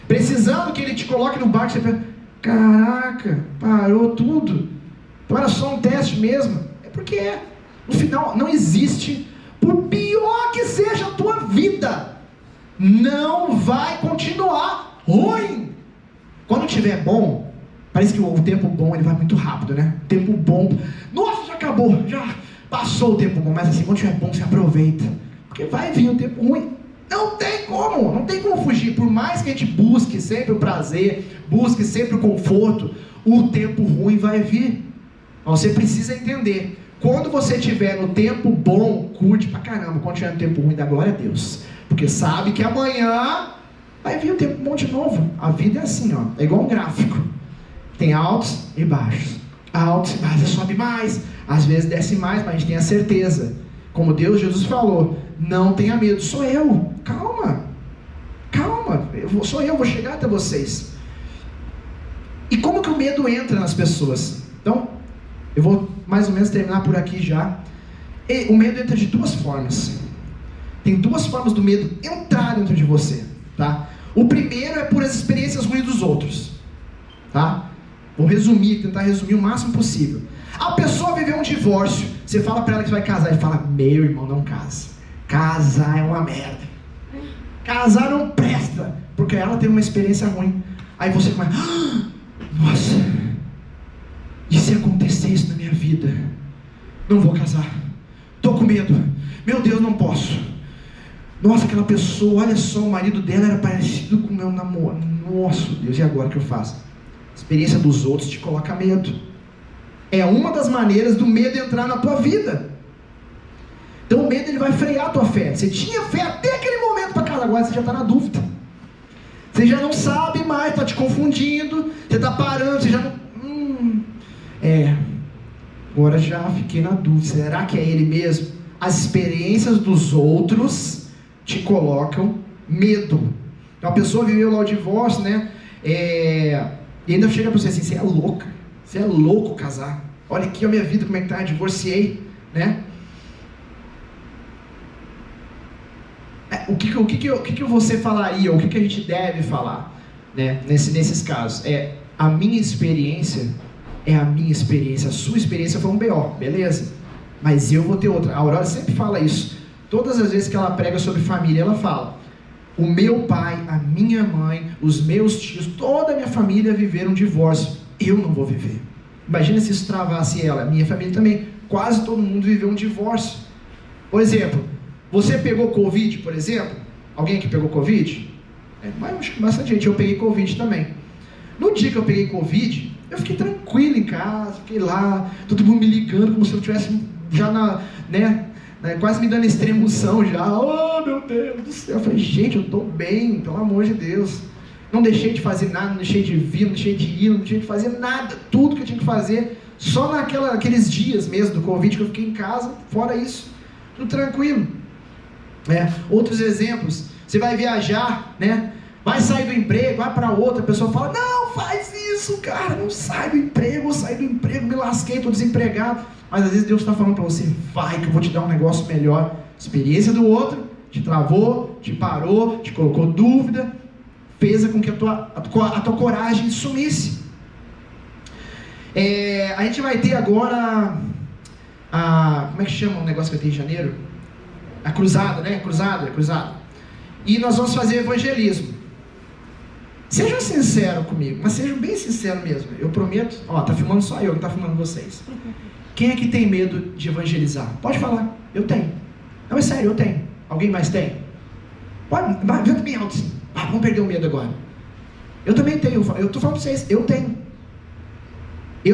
precisando que Ele te coloque no barco, você pensa, caraca, parou tudo, então era só um teste mesmo. É porque no final não existe, por pior que seja a tua vida, não vai continuar ruim. Quando tiver bom, parece que o tempo bom ele vai muito rápido, né? Tempo bom, nossa, já acabou, já passou o tempo bom, mas assim, quando tiver bom, você aproveita, porque vai vir o tempo ruim. Não tem como fugir. Por mais que a gente busque sempre o prazer, busque sempre o conforto, o tempo ruim vai vir. Você precisa entender, quando você estiver no tempo bom, curte pra caramba. Quando estiver no tempo ruim, dá glória a Deus, porque sabe que amanhã vai vir o tempo bom de novo. A vida é assim, ó, é igual um gráfico, tem altos e baixos, altos e baixos, sobe mais, às vezes desce mais, mas a gente tem a certeza, como Jesus falou, não tenha medo, sou eu, calma, sou eu, vou chegar até vocês. E como que o medo entra nas pessoas? Então, eu vou mais ou menos terminar por aqui já. E o medo entra de duas formas. Tem duas formas do medo entrar dentro de você, tá? O primeiro é por as experiências ruins dos outros, tá? Vou tentar resumir o máximo possível. A pessoa viveu um divórcio, você fala pra ela que vai casar, ele fala, meu irmão, não casa. Casar é uma merda. Casar não presta, porque ela teve uma experiência ruim. Aí você começa, nossa, e se acontecer isso na minha vida? Não vou casar, tô com medo, meu Deus, não posso. Nossa, aquela pessoa, olha só, o marido dela era parecido com o meu namorado. nossa Deus, e agora o que eu faço? A experiência dos outros te coloca medo. É uma das maneiras do medo entrar na tua vida. Então o medo ele vai frear a tua fé. Você tinha fé até aquele momento para casa, agora você já está na dúvida. Você já não sabe mais, está te confundindo, você está parando, você já não... agora já fiquei na dúvida, será que é ele mesmo? As experiências dos outros te colocam medo. Então a pessoa viveu lá o divórcio, né? E ainda chega para você assim, você é louca, você é louco casar. Olha aqui a minha vida, como é que tá, divorciei, né? O que você falaria, o que a gente deve falar, né? Nesses casos? A minha experiência é a minha experiência, a sua experiência foi um BO, beleza? Mas eu vou ter outra. A Aurora sempre fala isso. Todas as vezes que ela prega sobre família, ela fala: o meu pai, a minha mãe, os meus tios, toda a minha família viveram um divórcio. Eu não vou viver. Imagina se isso travasse ela. Minha família também. Quase todo mundo viveu um divórcio. Por exemplo, você pegou Covid, por exemplo? Alguém aqui pegou Covid? Mas acho que bastante gente. Eu peguei Covid também. No dia que eu peguei Covid, eu fiquei tranquilo em casa, fiquei lá, todo mundo me ligando como se eu tivesse já quase me dando extremoção já. Oh meu Deus do céu. Eu falei, gente, eu estou bem, pelo amor de Deus. Não deixei de fazer nada, não deixei de vir, não deixei de ir, não deixei de fazer nada. Tudo que eu tinha que fazer, só naqueles dias mesmo do Covid que eu fiquei em casa, fora isso, tudo tranquilo. Outros exemplos, você vai viajar, né? Vai sair do emprego, vai para outra, a pessoa fala, não, faz isso, cara, não sai do emprego, eu saí do emprego, me lasquei, estou desempregado. Mas às vezes Deus está falando para você, vai que eu vou te dar um negócio melhor. Experiência do outro, te travou, te parou, te colocou dúvida, fez com que a tua coragem sumisse. A gente vai ter agora, como é que chama o negócio que vai ter em janeiro? A cruzada, né? Cruzada. E nós vamos fazer evangelismo. Sejam sinceros comigo, mas sejam bem sinceros mesmo. Eu prometo, tá filmando só eu, não tá filmando vocês. Quem é que tem medo de evangelizar? Pode falar, eu tenho. Não, é sério, eu tenho. Alguém mais tem? Pode, vai bem alto assim. Vamos perder o medo agora. Eu também tenho, eu estou falando para vocês, eu tenho. E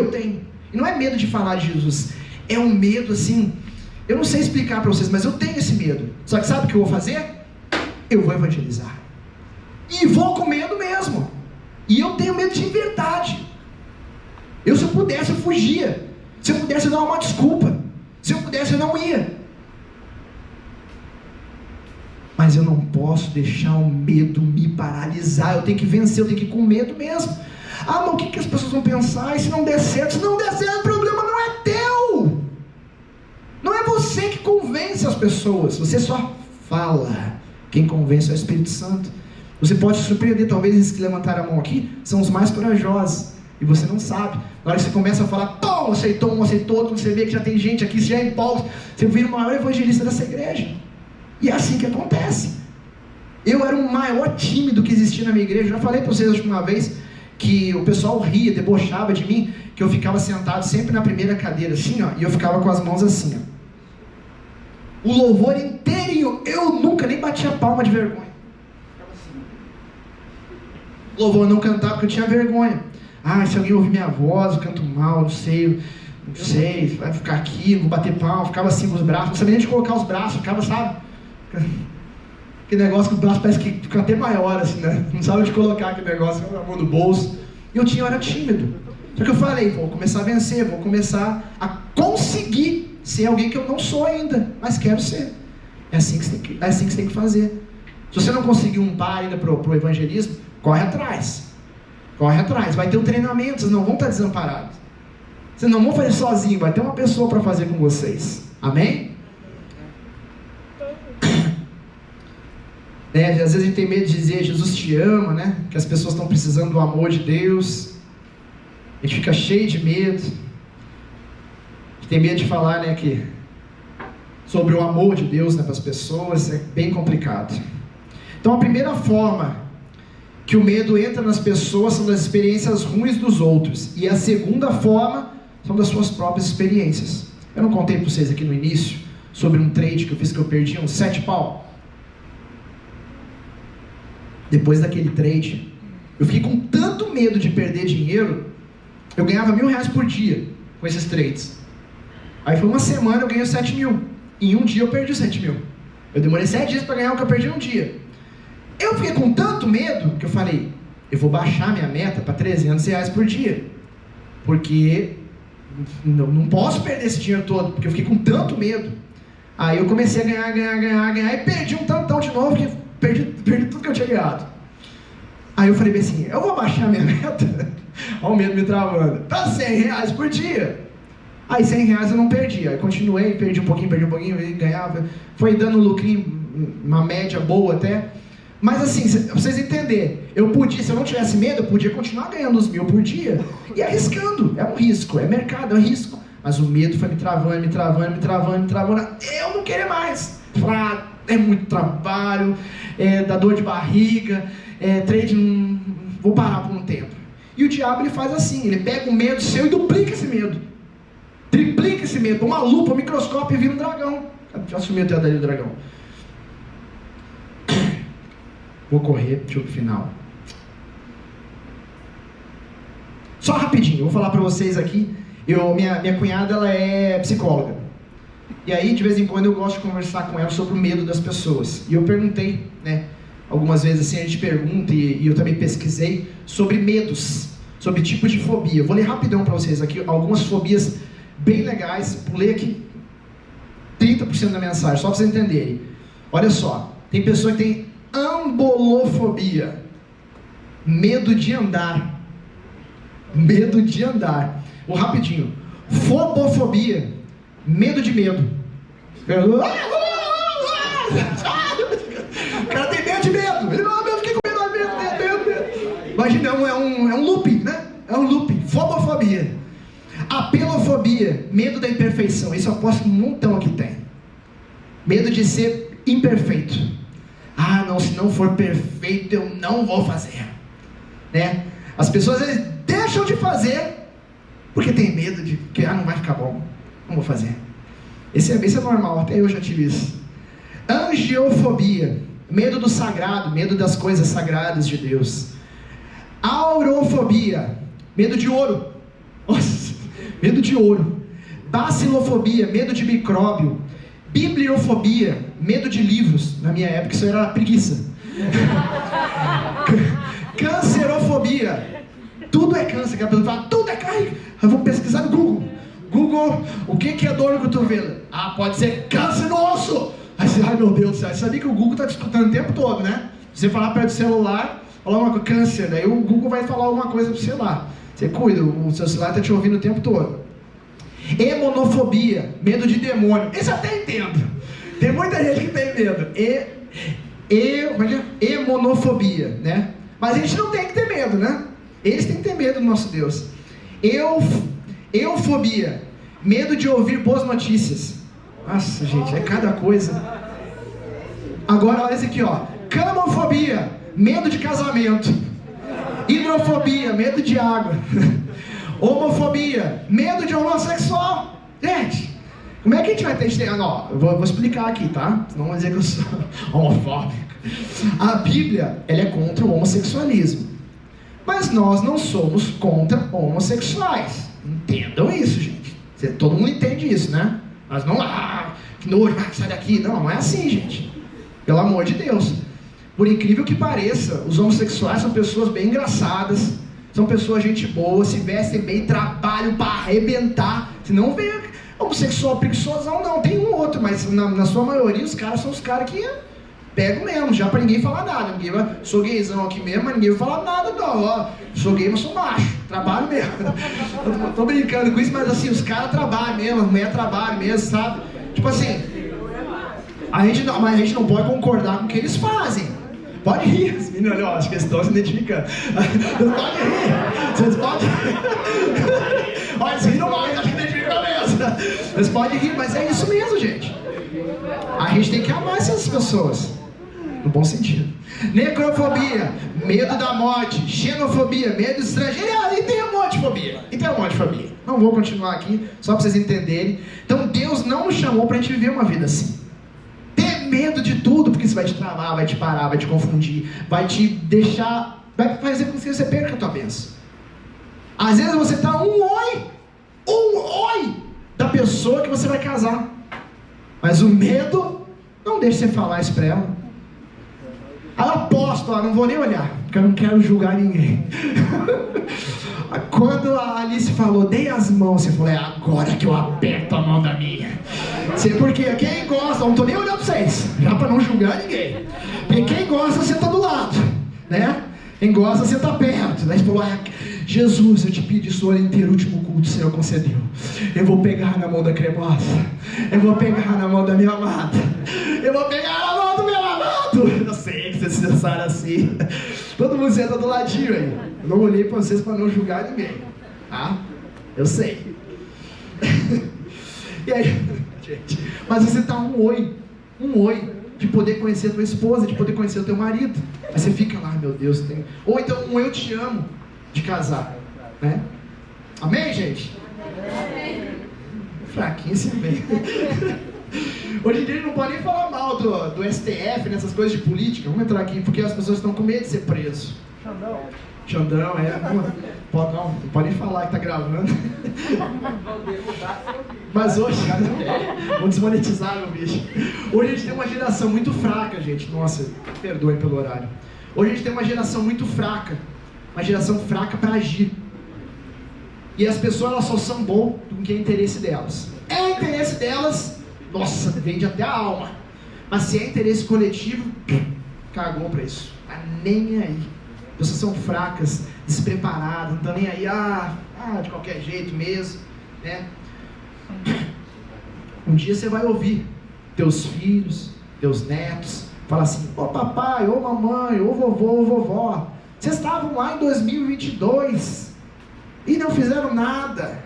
não é medo de falar de Jesus, é um medo assim, eu não sei explicar para vocês, mas eu tenho esse medo. Só que sabe o que eu vou fazer? Eu vou evangelizar. E vou com medo mesmo. E eu tenho medo de verdade. Se eu pudesse, eu fugia. Se eu pudesse, eu dava uma desculpa. Se eu pudesse, eu não ia. Mas eu não posso deixar o medo me paralisar. Eu tenho que vencer, eu tenho que ir com medo mesmo. Mas o que as pessoas vão pensar? E se não der certo? Se não der certo, o problema não é teu. Não é você que convence as pessoas. Você só fala. Quem convence é o Espírito Santo. Você pode se surpreender. Talvez esses que levantaram a mão aqui são os mais corajosos. E você não sabe. Na hora que você começa a falar, pô, aceitou um, aceitou outro, você vê que já tem gente aqui, você já empolga. Você vira o maior evangelista dessa igreja. E é assim que acontece. Eu era o maior tímido que existia na minha igreja. Já falei para vocês uma vez que o pessoal ria, debochava de mim, que eu ficava sentado sempre na primeira cadeira assim, e eu ficava com as mãos assim, O louvor inteirinho, eu nunca nem batia palma de vergonha. O louvor não cantava porque eu tinha vergonha. Se alguém ouvir minha voz, eu canto mal, não sei, vai ficar aqui, vou bater palma, ficava assim com os braços, não sabia nem de colocar os braços, ficava, sabe? Aquele negócio que o braço parece que fica até maior, assim, né? Não sabe onde colocar aquele negócio, com a mão no bolso. E eu era tímido. Só que eu falei, vou começar a vencer, vou começar a conseguir ser alguém que eu não sou ainda, mas quero ser. É assim que você tem que fazer. Se você não conseguir um par ainda pro evangelismo, corre atrás. Vai ter um treinamento, vocês não vão estar desamparados. Vocês não vão fazer sozinho, vai ter uma pessoa para fazer com vocês. Amém? Às vezes a gente tem medo de dizer Jesus te ama, né? Que as pessoas estão precisando do amor de Deus. A gente fica cheio de medo. A gente tem medo de falar, né, sobre o amor de Deus, né, para as pessoas. É bem complicado. Então a primeira forma que o medo entra nas pessoas são das experiências ruins dos outros. E a segunda forma são das suas próprias experiências. Eu não contei para vocês aqui no início sobre um trade que eu fiz que eu perdi uns 7 pau. Depois daquele trade, Eu fiquei com tanto medo de perder dinheiro, eu ganhava R$1.000 por dia com esses trades. Aí foi uma semana eu ganhei 7.000. Em um dia eu perdi 7.000. Eu demorei 7 dias para ganhar o que eu perdi em um dia. Eu fiquei com tanto medo que eu falei, eu vou baixar minha meta para R$300 por dia. Porque não posso perder esse dinheiro todo, porque eu fiquei com tanto medo. Aí eu comecei a ganhar e perdi um tantão de novo, que perdi tudo que eu tinha ganhado. Aí eu falei bem assim, eu vou baixar minha meta, olha o medo me travando, para R$100 por dia. Aí R$100 eu não perdi, aí continuei, perdi um pouquinho, e ganhava, foi dando um lucrinho, uma média boa até. Mas assim, pra vocês entenderem, eu podia, se eu não tivesse medo, eu podia continuar ganhando os 1.000 por dia e arriscando. É um risco, é mercado, é um risco. Mas o medo foi me travando. Eu não queria mais. É muito trabalho, dá dor de barriga, trade, vou parar por um tempo. E o diabo ele faz assim, ele pega o medo seu e duplica esse medo. Triplica esse medo, uma lupa, um microscópio e vira um dragão. Já assumi a teoria do dragão. Vou correr, deixa eu ir pro final. Só rapidinho, eu vou falar pra vocês aqui. Minha cunhada, ela é psicóloga. E aí, de vez em quando, eu gosto de conversar com ela sobre o medo das pessoas. E eu perguntei, né? Algumas vezes assim, a gente pergunta, e eu também pesquisei, sobre medos, sobre tipos de fobia. Eu vou ler rapidão pra vocês aqui, algumas fobias bem legais. Pulei aqui 30% da mensagem, só pra vocês entenderem. Olha só, tem pessoa que tem ambolofobia, medo de andar. Medo de andar. Vou rapidinho. Fobofobia, medo de medo. O cara tem medo de medo. Ele não, eu fiquei com medo. Imagina, é um looping, né? É um looping. Fobofobia. Apelofobia, medo da imperfeição. Isso eu aposto um montão que tem. Medo de ser imperfeito. Ah, não, se não for perfeito, eu não vou fazer. Né? As pessoas eles deixam de fazer porque tem medo de que não vai ficar bom. Não vou fazer. Esse é normal, até eu já tive isso. Angiofobia, medo do sagrado, medo das coisas sagradas de Deus. Aurofobia, medo de ouro. Nossa, medo de ouro. Bacilofobia, medo de micróbio. Bibliofobia, medo de livros. Na minha época isso era preguiça. Cancerofobia, tudo é câncer. Que a pessoa fala, tudo é câncer. Eu vou pesquisar no Google. Google, o que é dor no cotovelo? Ah, pode ser câncer no osso. Aí você, ai meu Deus do céu, você sabia que o Google está te escutando o tempo todo, né? Você falar perto do celular, falar uma coisa, câncer, daí o Google vai falar alguma coisa pro celular. Você cuida, o seu celular está te ouvindo o tempo todo. Hemonofobia, medo de demônio. Esse eu até entendo. Tem muita gente que tem medo. Hemonofobia, né? Mas a gente não tem que ter medo, né? Eles têm que ter medo do nosso Deus. Eufobia, medo de ouvir boas notícias. Nossa, gente, é cada coisa. Agora, olha esse aqui, ó. Camofobia, medo de casamento. Hidrofobia, medo de água. Homofobia, medo de homossexual. Gente, como é que a gente vai ter... Ó, eu vou explicar aqui, tá? Senão vão dizer que eu sou homofóbico. A Bíblia, ela é contra o homossexualismo. Mas nós não somos contra homossexuais. Entendam isso, gente. Todo mundo entende isso, né? Nós não... que nojo, sai daqui. Não é assim, gente. Pelo amor de Deus. Por incrível que pareça, os homossexuais são pessoas bem engraçadas. São pessoas gente boa, se vestem bem, trabalham para arrebentar. Se não vê homossexual preguiçosão, não. Tem um outro, mas na sua maioria os caras são os caras que pegam mesmo, já para ninguém falar nada. Ninguém vai, sou gaysão aqui mesmo, mas ninguém vai falar nada não. Ó, sou gay, mas sou macho. Trabalho mesmo. Eu tô brincando com isso, mas assim, os caras trabalham mesmo, a mulher trabalha mesmo, sabe? Tipo assim, mas a gente não pode concordar com o que eles fazem. Pode rir, os meninos, olha, acho que eles estão se identificando. Vocês podem rir. Olha, eles riram mais, acho que identificam mesmo. Vocês podem rir, mas é isso mesmo, gente. A gente tem que amar essas pessoas. No bom sentido. Necrofobia, medo da morte. Xenofobia, medo do estrangeiro. E tem um monte de fobia. Não vou continuar aqui, só para vocês entenderem. Então Deus não nos chamou para a gente viver uma vida assim. Ter medo de tudo, porque isso vai te travar, vai te parar, vai te confundir, vai te deixar vai fazer com que você perca a tua bênção. Às vezes você está um oi da pessoa que você vai casar, mas o medo não deixa você falar isso para ela. Aí eu aposto, não vou nem olhar, porque eu não quero julgar ninguém. Quando a Alice falou, dei as mãos, você falou, é agora que eu aperto a mão da minha. Sei porque quem gosta, não tô nem olhando pra vocês, já pra não julgar ninguém. Porque quem gosta, você tá do lado, né? Quem gosta, você tá perto. Daí você falou, Jesus, eu te pedi isso o ano inteiro, o último culto o Senhor concedeu. Eu vou pegar na mão da cremosa, eu vou pegar na mão da minha amada, eu vou pegar na mão do meu amado. Eu sei que vocês pensaram assim. Todo mundo senta do ladinho aí. Eu não olhei pra vocês para não julgar ninguém, tá? Eu sei. E aí, gente, mas você tá um oi de poder conhecer a tua esposa, de poder conhecer o teu marido. Aí você fica lá, meu Deus, tem... Ou então um eu te amo de casar, né? Amém, gente? Amém. Fraquinho esse bem. Hoje em dia não pode nem falar mal do STF, nessas coisas de política. Vamos entrar aqui, porque as pessoas estão com medo de ser preso. Xandão, não pode nem falar que tá gravando. Mas hoje, vamos desmonetizar, meu bicho. Hoje a gente tem uma geração muito fraca, gente. Nossa, perdoem pelo horário. Hoje a gente tem uma geração muito fraca. Uma geração fraca para agir. E as pessoas, elas só são boas com que é interesse delas. É interesse delas, nossa, vende até a alma. Mas se é interesse coletivo, cagou pra isso. Tá nem aí. Pessoas são fracas, despreparadas, não estão nem aí, de qualquer jeito mesmo, né? Um dia você vai ouvir teus filhos, teus netos, falar assim, ô papai, ô mamãe, ô vovô, ô vovó, vocês estavam lá em 2022 e não fizeram nada.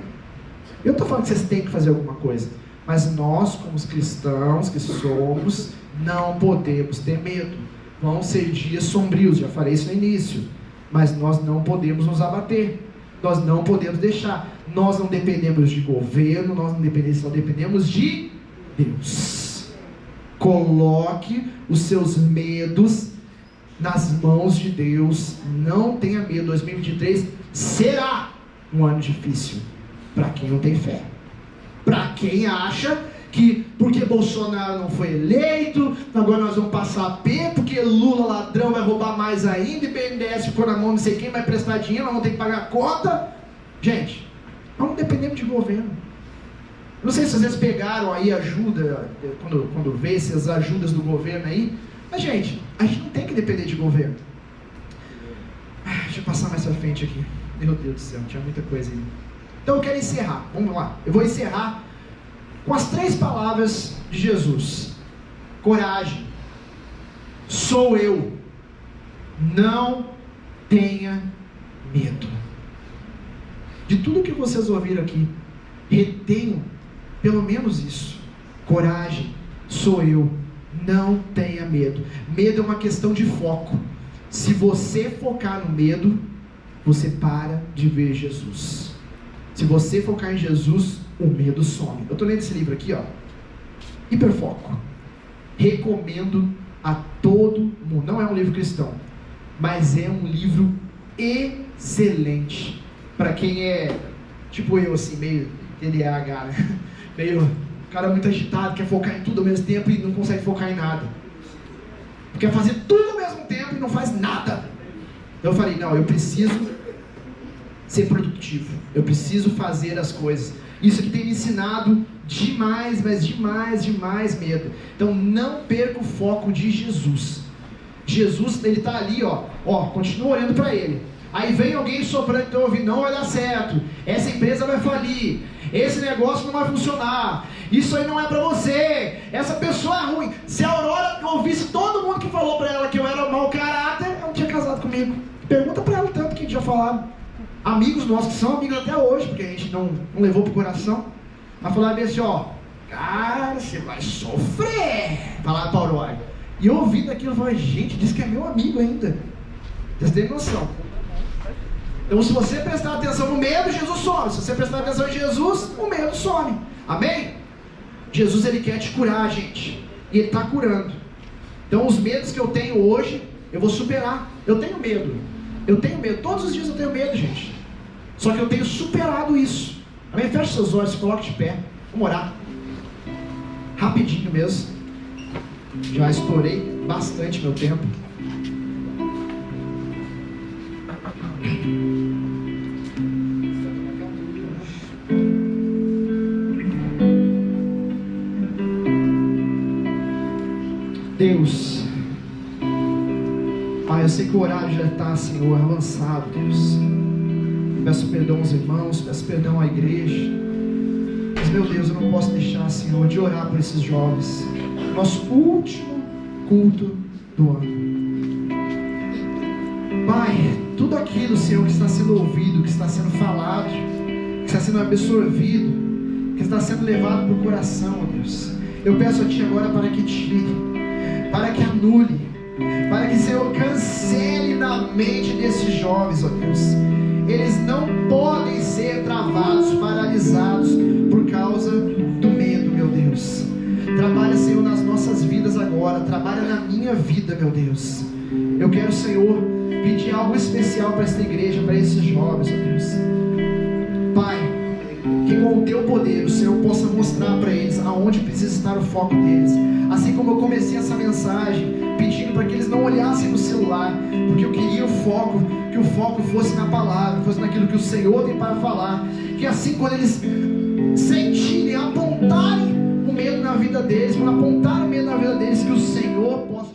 Eu estou falando que vocês têm que fazer alguma coisa, mas nós, como os cristãos que somos, não podemos ter medo. Vão ser dias sombrios, já falei isso no início, mas nós não podemos nos abater, nós não podemos deixar, nós não dependemos de governo, nós não dependemos de Deus. Coloque os seus medos nas mãos de Deus, não tenha medo. 2023 será um ano difícil para quem não tem fé, para quem acha que porque Bolsonaro não foi eleito, agora nós vamos passar a pé, porque Lula ladrão vai roubar mais ainda, e BNDES ficou na mão não sei quem, vai prestar dinheiro, nós vamos ter que pagar a conta. Gente, nós não dependemos de governo. Não sei se vocês pegaram aí ajuda, quando vê essas ajudas do governo aí, mas gente, a gente não tem que depender de governo. Deixa eu passar mais pra frente aqui. Meu Deus do céu, tinha muita coisa aí. Então eu quero encerrar, vamos lá, eu vou encerrar com as 3 palavras de Jesus: coragem, sou eu, não tenha medo. De tudo que vocês ouviram aqui, retenham pelo menos isso: coragem, sou eu, não tenha medo. Medo é uma questão de foco. Se você focar no medo, você para de ver Jesus. Se você focar em Jesus, o medo some. Eu estou lendo esse livro aqui, Hiperfoco. Recomendo a todo mundo. Não é um livro cristão, mas é um livro excelente para quem é tipo eu, assim, meio TDAH, né? Meio cara muito agitado, quer focar em tudo ao mesmo tempo e não consegue focar em nada. Quer fazer tudo ao mesmo tempo e não faz nada. Eu falei, não, eu preciso ser produtivo, eu preciso fazer as coisas. Isso aqui tem me ensinado demais, mas demais medo. Então não perca o foco de Jesus. Jesus, ele está ali, continua olhando para ele. Aí vem alguém soprando no teu ouvido, não vai dar certo, essa empresa vai falir, esse negócio não vai funcionar, isso aí não é para você, essa pessoa é ruim. Se a Aurora ouvisse todo mundo que falou para ela que eu era mau caráter, ela não tinha casado comigo. Pergunta para ela tanto que já falaram. Amigos nossos que são amigos até hoje, porque a gente não levou pro coração, mas falaram bem assim, cara, você vai sofrer, falaram para a Aurora. E eu ouvindo aquilo, eu falei, gente, diz que é meu amigo ainda. Vocês têm noção. Então se você prestar atenção no medo, Jesus some. Se você prestar atenção em Jesus, o medo some. Amém? Jesus, ele quer te curar, gente. E ele está curando. Então os medos que eu tenho hoje, eu vou superar. Eu tenho medo. Eu tenho medo, todos os dias eu tenho medo, gente. Só que eu tenho superado isso. Amém? Feche seus olhos, coloque de pé. Vamos orar. Rapidinho mesmo. Já estourei bastante meu tempo. Deus, Pai, eu sei que o horário já está, Senhor, avançado, Deus. Peço perdão aos irmãos, peço perdão à igreja. Mas, meu Deus, eu não posso deixar, Senhor, de orar por esses jovens. Nosso último culto do ano. Pai, tudo aquilo, Senhor, que está sendo ouvido, que está sendo falado, que está sendo absorvido, que está sendo levado para o coração, ó Deus, eu peço a Ti agora para que tire, para que anule, para que, Senhor, cancele na mente desses jovens, ó Deus. Eles não podem ser travados, paralisados por causa do medo, meu Deus. Trabalha, Senhor, nas nossas vidas agora. Trabalha na minha vida, meu Deus. Eu quero, Senhor, pedir algo especial para esta igreja, para esses jovens, ó Deus. Pai, que com o Teu poder o Senhor possa mostrar para eles aonde precisa estar o foco deles. Assim como eu comecei essa mensagem pedindo para que eles não olhassem no celular, porque eu queria que o foco fosse na palavra, fosse naquilo que o Senhor tem para falar. Que assim, quando eles sentirem, apontarem o medo na vida deles, quando apontarem o medo na vida deles, que o Senhor possa